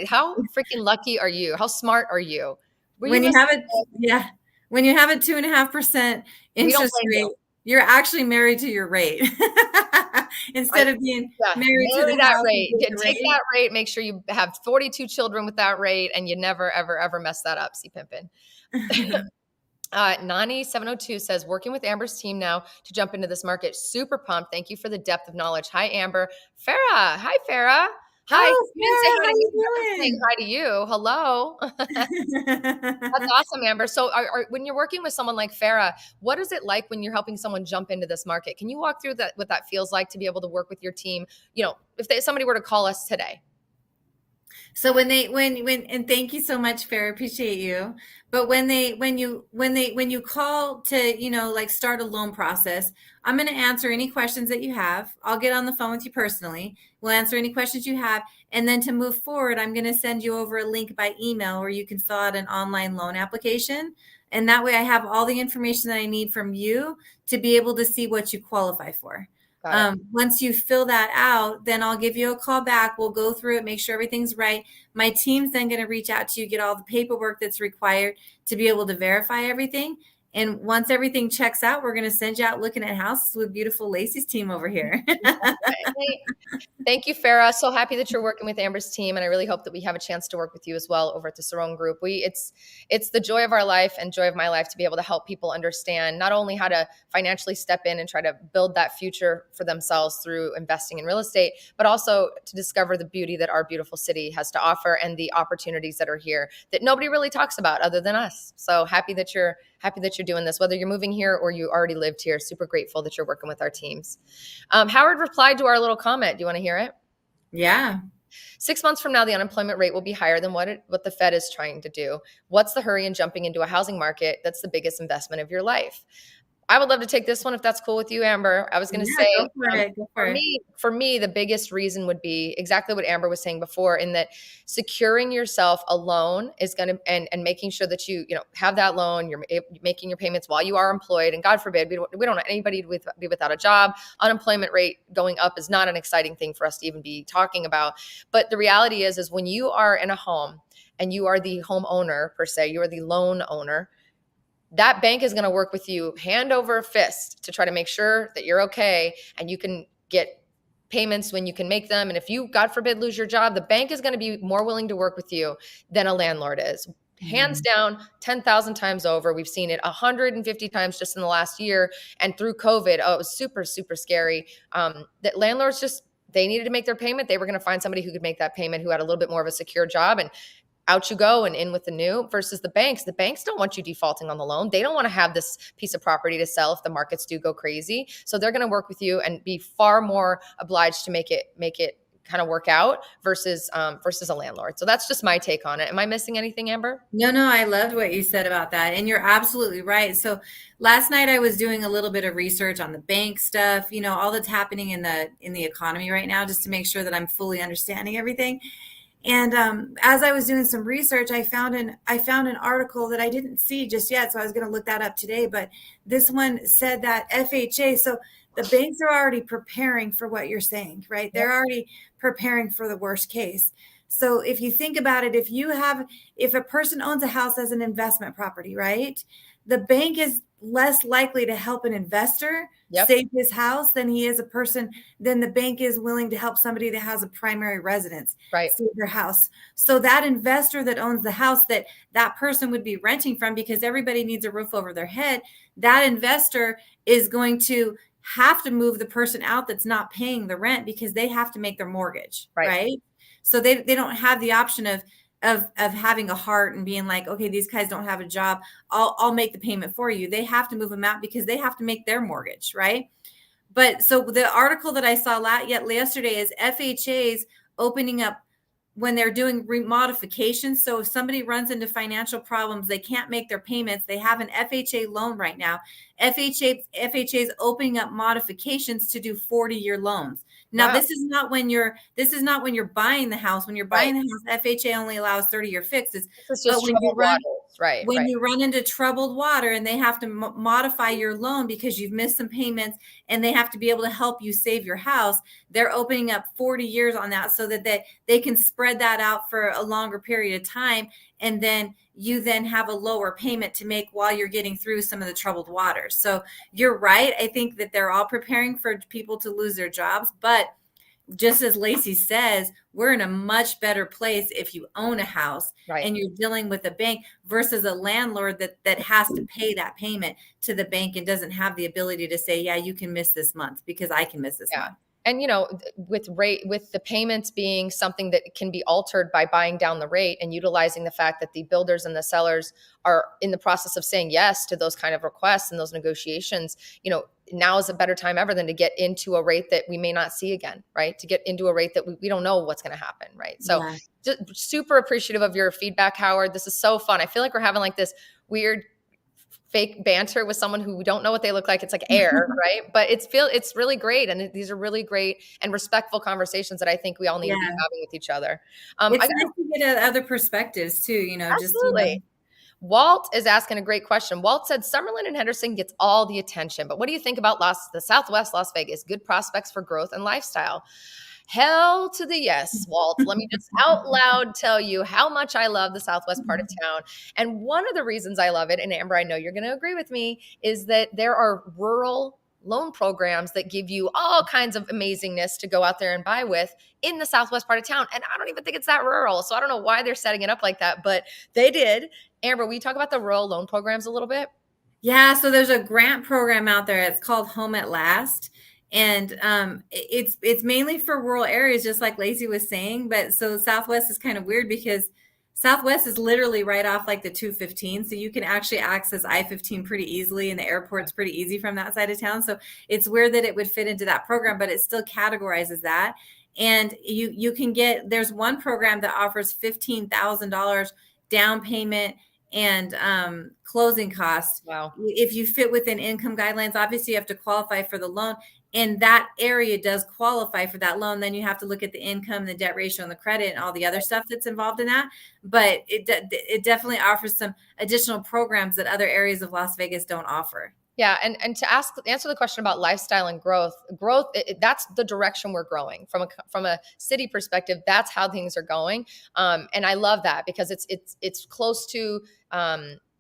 How freaking lucky are you? How smart are you? Were you When you listening? have it, yeah, when you have a 2.5% We don't interest blame rate, you. you're actually married to your rate I, instead of being yeah, married to marry the that house and rate. pay the Take rate. that rate. Make sure you have 42 children with that rate and you never, ever, ever mess that up. See, Pimpin. Nani 702 says, working with Amber's team now to jump into this market. Super pumped. Thank you for the depth of knowledge. Hi, Amber. Farah. Hi, Farah. Hi. Oh, You didn't say Sarah, hi how to me, but I'm saying you hi to you. Hello. That's doing? awesome, Amber. So, when you're working with someone like Farah, what is it like when you're helping someone jump into this market? Can you walk through that, what that feels like to be able to work with your team? You know, if somebody were to call us today. So and thank you so much, Fair. Appreciate you. But when you call to, like start a loan process, I'm going to answer any questions that you have. I'll get on the phone with you personally. We'll answer any questions you have. And then to move forward, I'm going to send you over a link by email where you can fill out an online loan application. And that way I have all the information that I need from you to be able to see what you qualify for. Got it. Once you fill that out, then I'll give you a call back. We'll go through it, make sure everything's right. My team's then going to reach out to you, get all the paperwork that's required to be able to verify everything. And once everything checks out, we're going to send you out looking at houses with beautiful Laci's team over here. Thank you, Farah. So happy that you're working with Amber's team, and I really hope that we have a chance to work with you as well over at the Cerrone Group. It's the joy of our life and joy of my life to be able to help people understand not only how to financially step in and try to build that future for themselves through investing in real estate, but also to discover the beauty that our beautiful city has to offer and the opportunities that are here that nobody really talks about other than us. So happy that you're doing this, whether you're moving here or you already lived here. Super grateful that you're working with our teams. Howard replied to our little comment. Do you want to hear it? Yeah. 6 months from now, the unemployment rate will be higher than what the Fed is trying to do. What's the hurry in jumping into a housing market that's the biggest investment of your life? I would love to take this one if that's cool with you, Amber. I was going to Yeah, say, go for it. Go for it. for me, the biggest reason would be exactly what Amber was saying before, in that securing yourself a loan is going to, and making sure that you have that loan, you're making your payments while you are employed. And God forbid, we don't want anybody to be without a job. Unemployment rate going up is not an exciting thing for us to even be talking about. But the reality is when you are in a home and you are the homeowner per se, you are the loan owner, that bank is going to work with you hand over fist to try to make sure that you're okay and you can get payments when you can make them. And if you, God forbid, lose your job, the bank is going to be more willing to work with you than a landlord is. Hands down, 10,000 times over. We've seen it 150 times just in the last year. And through COVID, it was super, super scary. That landlords they needed to make their payment. They were going to find somebody who could make that payment, who had a little bit more of a secure job. And out you go and in with the new. Versus the banks. The banks don't want you defaulting on the loan. They don't want to have this piece of property to sell if the markets do go crazy. So they're going to work with you and be far more obliged to make it kind of work out versus a landlord. So that's just my take on it. Am I missing anything, Amber? No, I loved what you said about that. And you're absolutely right. So last night I was doing a little bit of research on the bank stuff, all that's happening in the economy right now, just to make sure that I'm fully understanding everything. And as I was doing some research, I found an article that I didn't see just yet, so I was going to look that up today. But this one said that FHA, so the banks are already preparing for what you're saying, right? Yep. They're already preparing for the worst case. So if you think about it, if a person owns a house as an investment property, right? The bank is less likely to help an investor save his house than the bank is willing to help somebody that has a primary residence save their house. So that investor that owns the house that person would be renting from, because everybody needs a roof over their head, that investor is going to have to move the person out that's not paying the rent because they have to make their mortgage, right? So they don't have the option of having a heart and being like, okay, these guys don't have a job, I'll make the payment for you. They have to move them out because they have to make their mortgage, right? But so the article that I saw yesterday is FHA's opening up when they're doing remodifications. So if somebody runs into financial problems, they can't make their payments, they have an FHA loan right now. FHA's opening up modifications to do 40-year loans. Now, this is not when you're buying the house. When you're buying the house, FHA only allows 30-year fixes. This is just troubled waters. Right. When you run into troubled water and they have to modify your loan because you've missed some payments and they have to be able to help you save your house, they're opening up 40 years on that so that they can spread that out for a longer period of time. And then you then have a lower payment to make while you're getting through some of the troubled waters. So you're right. I think that they're all preparing for people to lose their jobs, but just as Laci says, we're in a much better place if you own a house and you're dealing with a bank versus a landlord that has to pay that payment to the bank and doesn't have the ability to say, yeah, you can miss this month because I can miss this month. And, with the payments being something that can be altered by buying down the rate and utilizing the fact that the builders and the sellers are in the process of saying yes to those kind of requests and those negotiations, now is a better time ever than to get into a rate that we may not see again, right? To get into a rate that we don't know what's going to happen, right? So just super appreciative of your feedback, Howard. This is so fun. I feel like we're having like this weird fake banter with someone who we don't know what they look like. It's like air, right? But it's really great. And these are really great and respectful conversations that I think we all need to be having with each other. It's nice to get other perspectives too, absolutely. Walt is asking a great question. Walt said, Summerlin and Henderson gets all the attention, but what do you think about the Southwest Las Vegas? Good prospects for growth and lifestyle. Hell to the yes, Walt. Let me just out loud tell you how much I love the Southwest part of town. And one of the reasons I love it, and Amber, I know you're going to agree with me, is that there are rural loan programs that give you all kinds of amazingness to go out there and buy with in the Southwest part of town. And I don't even think it's that rural. So I don't know why they're setting it up like that, but they did. Amber, will you talk about the rural loan programs a little bit? Yeah. So there's a grant program out there. It's called Home at Last. And it's mainly for rural areas, just like Laci was saying. But so Southwest is kind of weird because Southwest is literally right off like the 215. So you can actually access I-15 pretty easily, and the airport's pretty easy from that side of town. So it's weird that it would fit into that program, but it still categorizes that. And you can there's one program that offers $15,000 down payment and closing costs. Wow. If you fit within income guidelines, obviously you have to qualify for the loan. And that area does qualify for that loan. Then you have to look at the income, the debt ratio, and the credit, and all the other stuff that's involved in that. But it definitely offers some additional programs that other areas of Las Vegas don't offer. Yeah, and to answer the question about lifestyle and growth, that's the direction we're growing from a city perspective. That's how things are going, and I love that because it's close to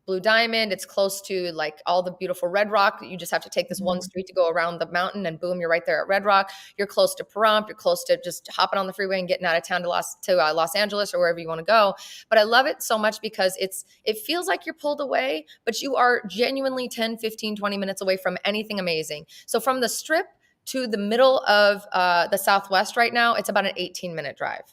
Blue Diamond. It's close to like all the beautiful Red Rock. You just have to take this one street to go around the mountain and boom, you're right there at Red Rock. You're close to Pahrump. You're close to just hopping on the freeway and getting out of town to Los Angeles or wherever you want to go. But I love it so much because it feels like you're pulled away, but you are genuinely 10, 15, 20 minutes away from anything amazing. So from the Strip to the middle of the Southwest right now, it's about an 18-minute drive.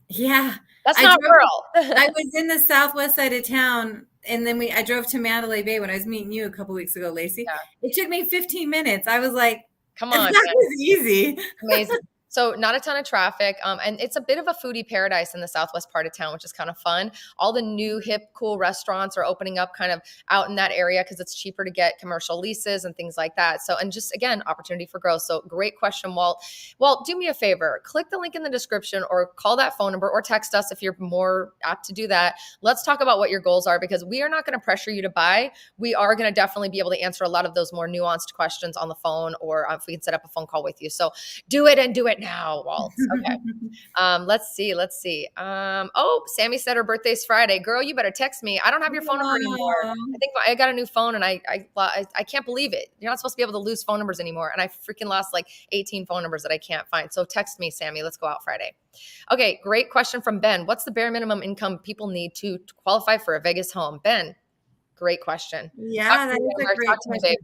Yeah. That's not rural. I was in the Southwest side of town. And then I drove to Mandalay Bay when I was meeting you a couple weeks ago, Laci. Yeah. It took me 15 minutes. I was like, come on. That was easy. Amazing. So not a ton of traffic. And it's a bit of a foodie paradise in the Southwest part of town, which is kind of fun. All the new hip, cool restaurants are opening up kind of out in that area because it's cheaper to get commercial leases and things like that. So, and just again, opportunity for growth. So great question, Walt. Walt, do me a favor, click the link in the description or call that phone number or text us if you're more apt to do that. Let's talk about what your goals are because we are not going to pressure you to buy. We are going to definitely be able to answer a lot of those more nuanced questions on the phone or if we can set up a phone call with you. So do it and do it now, Walt. Okay. Let's see. Oh, Sammy said her birthday's Friday. Girl, you better text me. I don't have your phone number anymore. I think I got a new phone and I can't believe it. You're not supposed to be able to lose phone numbers anymore. And I freaking lost like 18 phone numbers that I can't find. So text me, Sammy. Let's go out Friday. Okay. Great question from Ben. What's the bare minimum income people need to qualify for a Vegas home? Ben, great question. Yeah, that is a great question.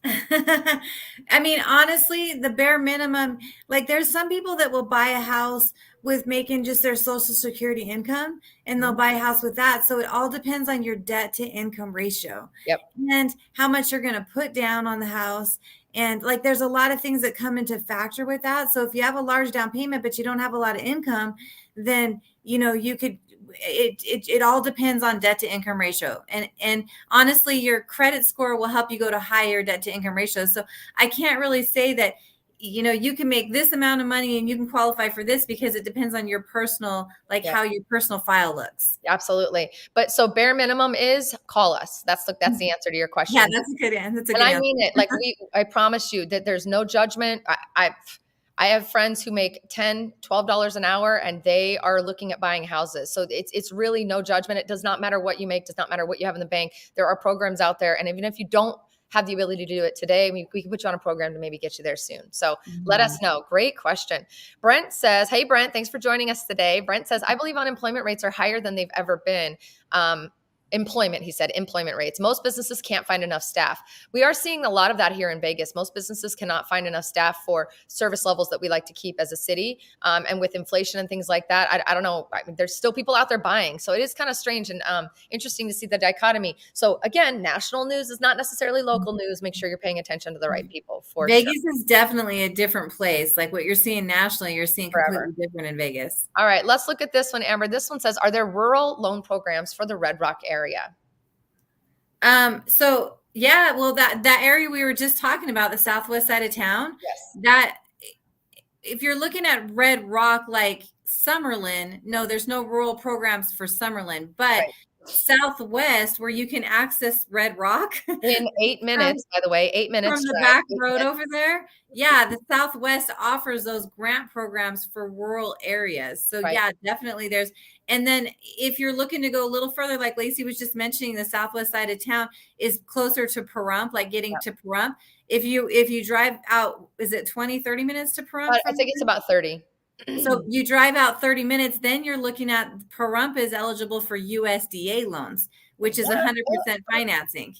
I mean, honestly, the bare minimum, like there's some people that will buy a house with making just their Social Security income and they'll buy a house with that. So it all depends on your debt to income ratio. Yep. And how much you're going to put down on the house. And like, there's a lot of things that come into factor with that. So if you have a large down payment, but you don't have a lot of income, then, you could, it all depends on debt to income ratio. And honestly, your credit score will help you go to higher debt to income ratios. So I can't really say that, you can make this amount of money and you can qualify for this because it depends on your personal, like Yeah. how your personal file looks. Absolutely. But so bare minimum is call us. That's the answer to your Yeah, question. that's a good answer. That's a And good I answer. mean it. Like I promise you that there's no judgment. I have friends who make $10, $12 an hour and they are looking at buying houses. So it's really no judgment. It does not matter what you make, does not matter what you have in the bank. There are programs out there. And even if you don't have the ability to do it today, we can put you on a program to maybe get you there soon. So let us know. Great question. Brent says, hey, Brent, thanks for joining us today. Brent says, I believe unemployment rates are higher than they've ever been. Employment, he said, employment rates. Most businesses can't find enough staff. We are seeing a lot of that here in Vegas. Most businesses cannot find enough staff for service levels that we like to keep as a city. And with inflation and things like that, I don't know. I mean, there's still people out there buying. So it is kind of strange and interesting to see the dichotomy. So again, national news is not necessarily local news. Make sure you're paying attention to the right people for Vegas sure. is definitely a different place. Like what you're seeing nationally, you're seeing Forever. completely different in Vegas. All right, let's look at this one, Amber. This one says, are there rural loan programs for the Red Rock area? So yeah, well, that area we were just talking about, the southwest side of town, Yes. that if you're looking at Red Rock, like Summerlin, no, there's no rural programs for Summerlin, but Right. Southwest, where you can access Red Rock In 8 minutes, by the way, 8 minutes from the drive. back road over there. Yeah, the Southwest offers those grant programs for rural areas. So Right. yeah, definitely and then if you're looking to go a little further, like Laci was just mentioning, the southwest side of town is closer to Pahrump, like getting to Pahrump. If you drive out, is it 20, 30 minutes to Pahrump I from think it's about 30. so you drive out 30 minutes, then you're looking at Pahrump is eligible for USDA loans, which is 100% financing.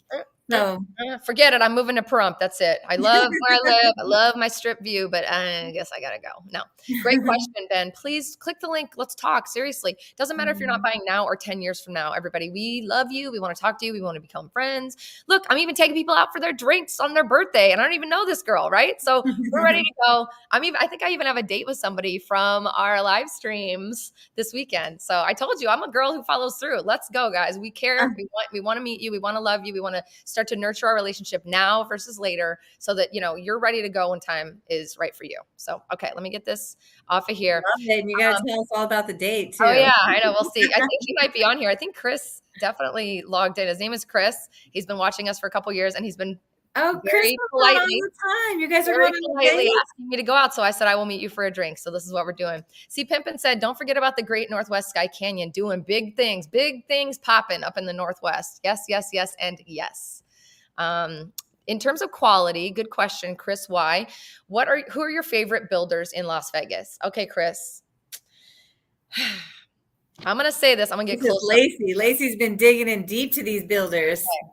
So Forget it. I'm moving to Pahrump. That's it. I love where I live. I love my strip view, but I guess I gotta go. No. Great question, Ben. Please click the link. Let's talk. Seriously. Doesn't matter if you're not buying now or 10 years from now. Everybody, we love you. We want to talk to you. We want to become friends. Look, I'm even taking people out for their drinks on their birthday, and I don't even know this girl, right? So we're ready to go. I think I even have a date with somebody from our live streams this weekend. So I told you, I'm a girl who follows through. Let's go, guys. We care. We want to meet you. We want to love you. We want to start to nurture our relationship now versus later so that, you're ready to go when time is right for you. So, okay, let me get this off of here. Love it. And you got to tell us all about the date too. Oh yeah, I know. We'll see. I think he might be on here. I think Chris definitely logged in. His name is Chris. He's been watching us for a couple years and he's been very politely all the time. You guys are going politely asking me to go out. So I said, I will meet you for a drink. So this is what we're doing. See, Pimpin said, don't forget about the Great Northwest Sky Canyon doing big things popping up in the Northwest. Yes, yes, yes, and yes. In terms of quality, good question, Chris. Why? Who are your favorite builders in Las Vegas? Okay, Chris. I'm gonna say this. I'm gonna get close. Laci. Laci's been digging in deep to these builders. Okay.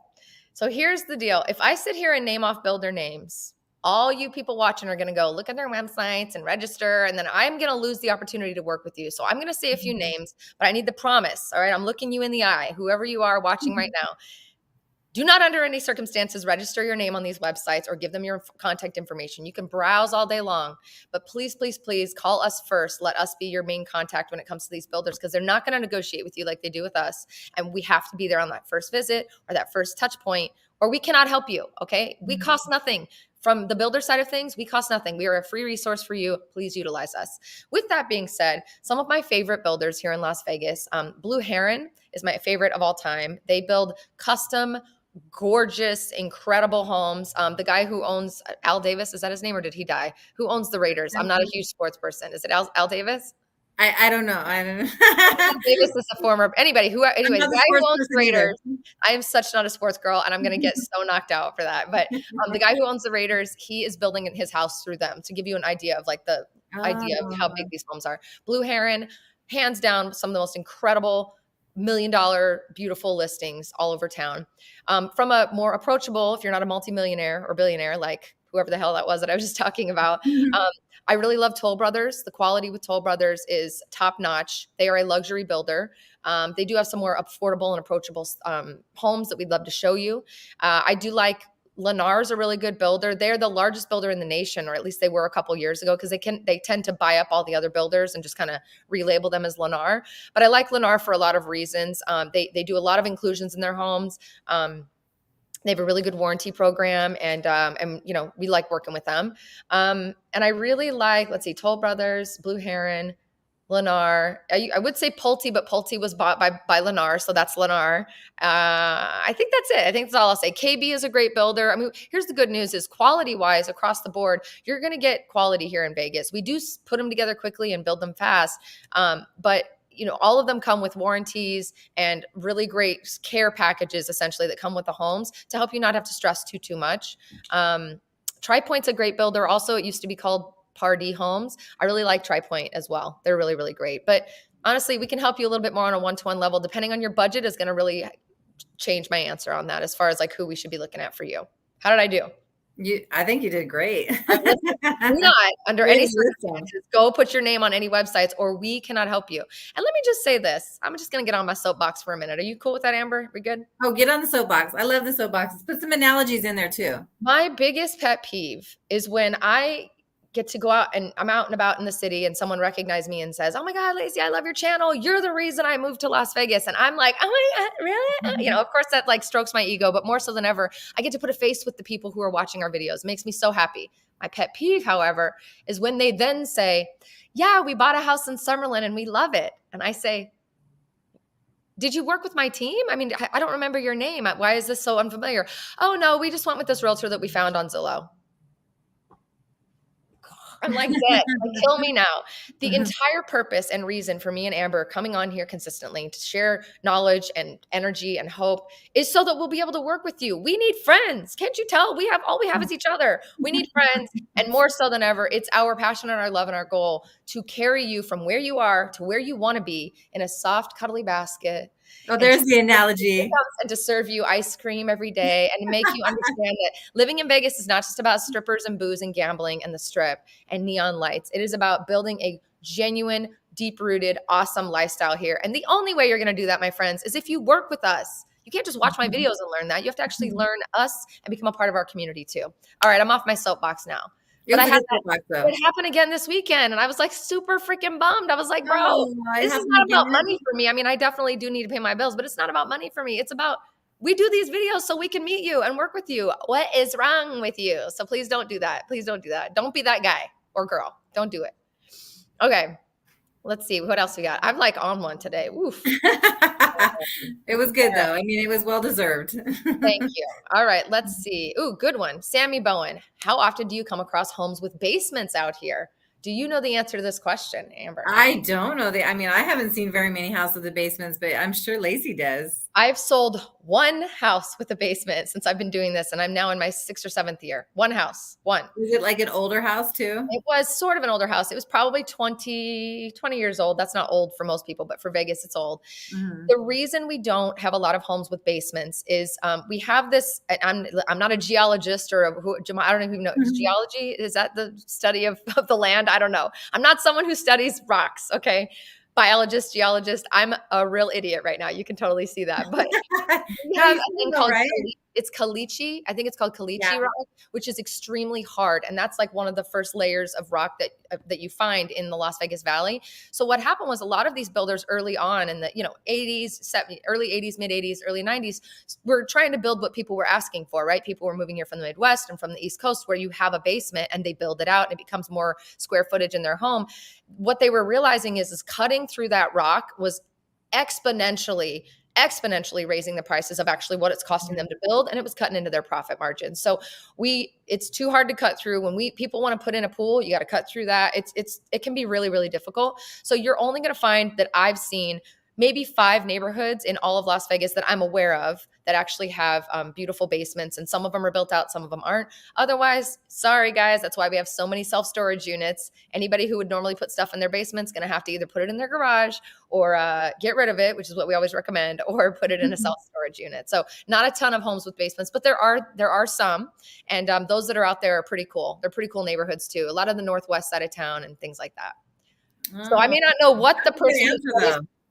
So here's the deal. If I sit here and name off builder names, all you people watching are gonna go look at their websites and register, and then I'm gonna lose the opportunity to work with you. So I'm gonna say a few names, but I need the promise. All right, I'm looking you in the eye, whoever you are watching right now. Do not under any circumstances register your name on these websites or give them your contact information. You can browse all day long, but please, please, please call us first. Let us be your main contact when it comes to these builders because they're not going to negotiate with you like they do with us. And we have to be there on that first visit or that first touch point, or we cannot help you, okay? We cost nothing. From the builder side of things, we cost nothing. We are a free resource for you. Please utilize us. With that being said, some of my favorite builders here in Las Vegas, Blue Heron is my favorite of all time. They build custom gorgeous, incredible homes. The guy who owns Al Davis, is that his name or did he die? Who owns the Raiders? I'm not a huge sports person. Is it Al Davis? I don't know. I don't know. Al Davis is a former anyway, the guy who owns the Raiders. I am such not a sports girl, and I'm going to get so knocked out for that. But the guy who owns the Raiders, he is building his house through them to give you an idea of like the idea of how big these homes are. Blue Heron, hands down, some of the most incredible $1 million beautiful listings all over town. From a more approachable, if you're not a multimillionaire or billionaire, like whoever the hell that was that I was just talking about, I really love Toll Brothers. The quality with Toll Brothers is top notch. They are a luxury builder. They do have some more affordable and approachable homes that we'd love to show you. I do like Lennar's a really good builder. They're the largest builder in the nation, or at least they were a couple years ago, because they tend to buy up all the other builders and just kind of relabel them as Lennar. But I like Lennar for a lot of reasons. They do a lot of inclusions in their homes. They have a really good warranty program, and you know, we like working with them. And I really like, let's see, Toll Brothers, Blue Heron, Lennar. I would say Pulte, but Pulte was bought by Lennar, so that's Lennar. I think that's it. I think that's all I'll say. KB is a great builder. I mean, here's the good news: is quality wise across the board, you're going to get quality here in Vegas. We do put them together quickly and build them fast, but you know, all of them come with warranties and really great care packages, essentially, that come with the homes to help you not have to stress too much. TriPoint's a great builder. Also, it used to be called Pardee Homes. I really like TriPoint as well. They're really, really great. But honestly, we can help you a little bit more on a one-to-one level. Depending on your budget is going to really change my answer on that as far as like who we should be looking at for you. How did I do? I think you did great. Do not, under any circumstances, go put your name on any websites, or we cannot help you. And let me just say this. I'm just going to get on my soapbox for a minute. Are you cool with that, Amber? We good? Oh, get on the soapbox. I love the soapbox. Put some analogies in there too. My biggest pet peeve is when I get to go out and I'm out and about in the city and someone recognizes me and says, "Oh my God, Laci, I love your channel. You're the reason I moved to Las Vegas." And I'm like, "Oh my God, really?" You know, of course that like strokes my ego, but more so than ever, I get to put a face with the people who are watching our videos. It makes me so happy. My pet peeve, however, is when they then say, "Yeah, we bought a house in Summerlin and we love it." And I say, "Did you work with my team? I mean, I don't remember your name. Why is this so unfamiliar?" "Oh no, we just went with this realtor that we found on Zillow." I'm like, dead. Like, kill me now. The entire purpose and reason for me and Amber coming on here consistently to share knowledge and energy and hope is so that we'll be able to work with you. We need friends. Can't you tell? All we have is each other. We need friends. And more so than ever, it's our passion and our love and our goal to carry you from where you are to where you want to be in a soft, cuddly basket. Oh, there's the analogy. And to serve you ice cream every day and make you understand that living in Vegas is not just about strippers and booze and gambling and the strip and neon lights. It is about building a genuine, deep-rooted, awesome lifestyle here. And the only way you're going to do that, my friends, is if you work with us. You can't just watch my videos and learn that. You have to actually learn us and become a part of our community too. All right, I'm off my soapbox now. But it happened again this weekend, and I was like super freaking bummed. I was like, bro, this is not about money for me. I mean, I definitely do need to pay my bills, but it's not about money for me. It's about, we do these videos so we can meet you and work with you. What is wrong with you? So please don't do that. Please don't do that. Don't be that guy or girl. Don't do it. Okay. Let's see. What else we got? I'm like on one today. Oof. It was good though. I mean, it was well deserved. Thank you. All right. Let's see. Ooh, good one. Sammy Bowen. How often do you come across homes with basements out here? Do you know the answer to this question, Amber? I don't know. I mean, I haven't seen very many houses with basements, but I'm sure Laci does. I've sold one house with a basement since I've been doing this, and I'm now in my 6th or 7th year. One house, one. Was it like an older house too? It was sort of an older house. It was probably 20 years old. That's not old for most people, but for Vegas, it's old. The reason we don't have a lot of homes with basements is we have this, I'm not a geologist or I don't even know. Geology, is that the study of the land? I don't know. I'm not someone who studies rocks, okay? Biologist, geologist. I'm a real idiot right now. You can totally see that. But we have a thing called it's caliche. I think it's called caliche rock, which is extremely hard. And that's like one of the first layers of rock that you find in the Las Vegas Valley. So what happened was a lot of these builders early on in the 80s, 70s, early 80s, mid 80s, early 90s were trying to build what people were asking for, right? People were moving here from the Midwest and from the East Coast where you have a basement and they build it out and it becomes more square footage in their home. What they were realizing is cutting through that rock was exponentially raising the prices of actually what it's costing them to build, and it was cutting into their profit margins. So it's too hard to cut through. When people want to put in a pool, you got to cut through that. It can be really, really difficult. So you're only going to find that I've seen maybe 5 neighborhoods in all of Las Vegas that I'm aware of that actually have beautiful basements, and some of them are built out, some of them aren't. Otherwise, sorry guys, that's why we have so many self-storage units. Anybody who would normally put stuff in their basement is going to have to either put it in their garage or get rid of it, which is what we always recommend, or put it in a self-storage unit. So not a ton of homes with basements, but there are some, and those that are out there are pretty cool. They're pretty cool neighborhoods too. A lot of the northwest side of town and things like that. So I may not know what the person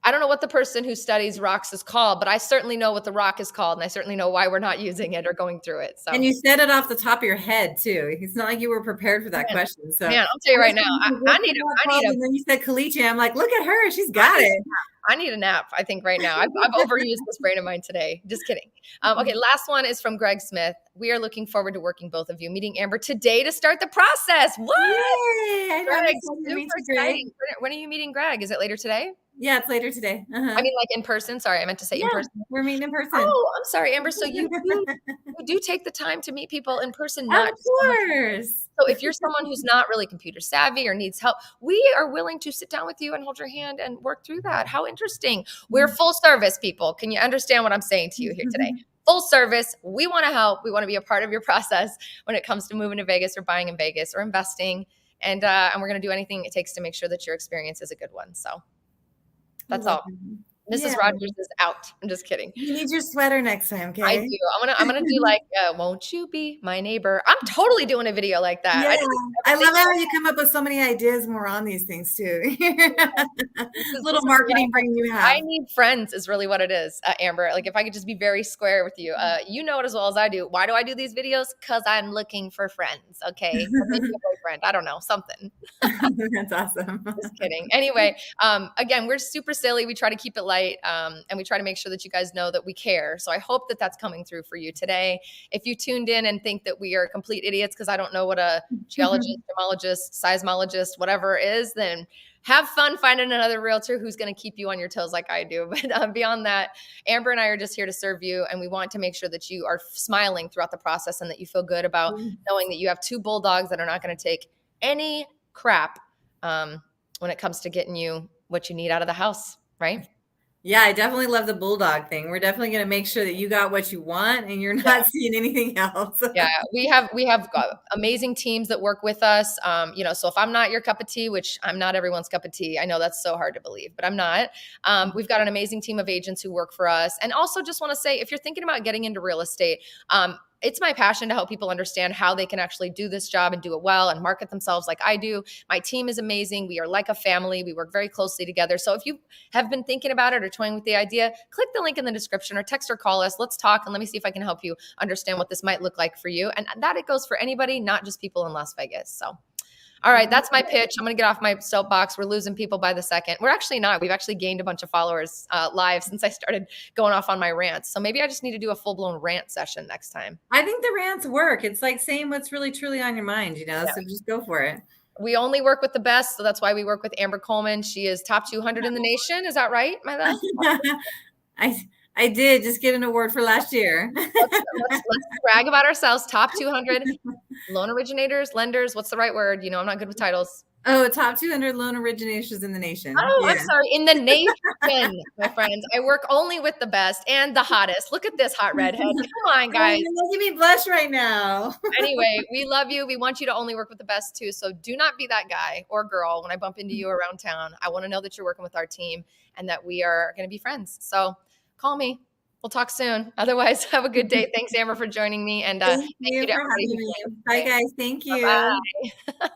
I don't know what the person who studies rocks is called, but I certainly know what the rock is called, and I certainly know why we're not using it or going through it. So, and you said it off the top of your head too. It's not like you were prepared for that question. So, man, I'll tell you right now, I need a. And then you said caliche. I'm like, look at her, she's got it. I need a nap, I think, right now. I've overused this brain of mine today. Just kidding. Okay, last one is from Greg Smith. We are looking forward to working both of you, meeting Amber today to start the process. What? Yay! I'm Greg, excited to super meet you, Greg. exciting. When are you meeting Greg? Is it later today? Yeah, it's later today. I mean, like in person. Sorry, I meant to say in Yeah, person. we're meeting in person. Oh, I'm sorry, Amber. So you do take the time to meet people in person, Of not just on the phone. course. So if you're someone who's not really computer savvy or needs help, we are willing to sit down with you and hold your hand and work through that. How interesting. We're full service people. Can you understand what I'm saying to you here today? Full service. We want to help. We want to be a part of your process when it comes to moving to Vegas or buying in Vegas or investing. And we're going to do anything it takes to make sure that your experience is a good one. So that's all. Mrs. Yeah. Rogers is out. I'm just kidding. You need your sweater next time, okay? I do. I'm gonna do like, won't you be my neighbor? I'm totally doing a video like that. Yeah. I love how you come up with so many ideas when we're on these things too. Little marketing brain you have. I need friends is really what it is, Amber. Like if I could just be very square with you, you know it as well as I do. Why do I do these videos? Because I'm looking for friends. Okay, or maybe a boyfriend. I don't know, something. That's awesome. Just kidding. Anyway, again, we're super silly. We try to keep it light, and we try to make sure that you guys know that we care. So I hope that that's coming through for you today. If you tuned in and think that we are complete idiots because I don't know what a geologist, gemologist, seismologist, whatever is, then have fun finding another realtor who's going to keep you on your toes like I do. But beyond that, Amber and I are just here to serve you, and we want to make sure that you are smiling throughout the process and that you feel good about knowing that you have two bulldogs that are not going to take any crap when it comes to getting you what you need out of the house, right? Yeah, I definitely love the bulldog thing. We're definitely going to make sure that you got what you want and you're not seeing anything else. Yeah, we have got amazing teams that work with us. So if I'm not your cup of tea, which I'm not everyone's cup of tea, I know that's so hard to believe, but I'm not. We've got an amazing team of agents who work for us. And also just want to say, if you're thinking about getting into real estate, it's my passion to help people understand how they can actually do this job and do it well and market themselves like I do. My team is amazing. We are like a family. We work very closely together. So if you have been thinking about it or toying with the idea, click the link in the description or text or call us. Let's talk and let me see if I can help you understand what this might look like for you. And that it goes for anybody, not just people in Las Vegas. So all right, that's my pitch. I'm going to get off my soapbox. We're losing people by the second. We're actually not. We've actually gained a bunch of followers live since I started going off on my rants. So maybe I just need to do a full-blown rant session next time. I think the rants work. It's like saying what's really, truly on your mind, so just go for it. We only work with the best, so that's why we work with Amber Coleman. She is top 200 in the nation. Is that right, my love? I did just get an award for last year. Let's brag about ourselves. Top 200 loan originators, lenders. What's the right word? I'm not good with titles. Oh, top 200 loan originators in the nation. Oh, yeah. I'm sorry. In the nation, my friends. I work only with the best and the hottest. Look at this hot redhead. Come on, guys. You're making me blush right now. Anyway, we love you. We want you to only work with the best too. So do not be that guy or girl when I bump into you around town. I want to know that you're working with our team and that we are going to be friends. So call me. We'll talk soon. Otherwise, have a good day. Thanks, Amber, for joining me. And thank you to everybody. Bye, guys. Thank you. Bye-bye.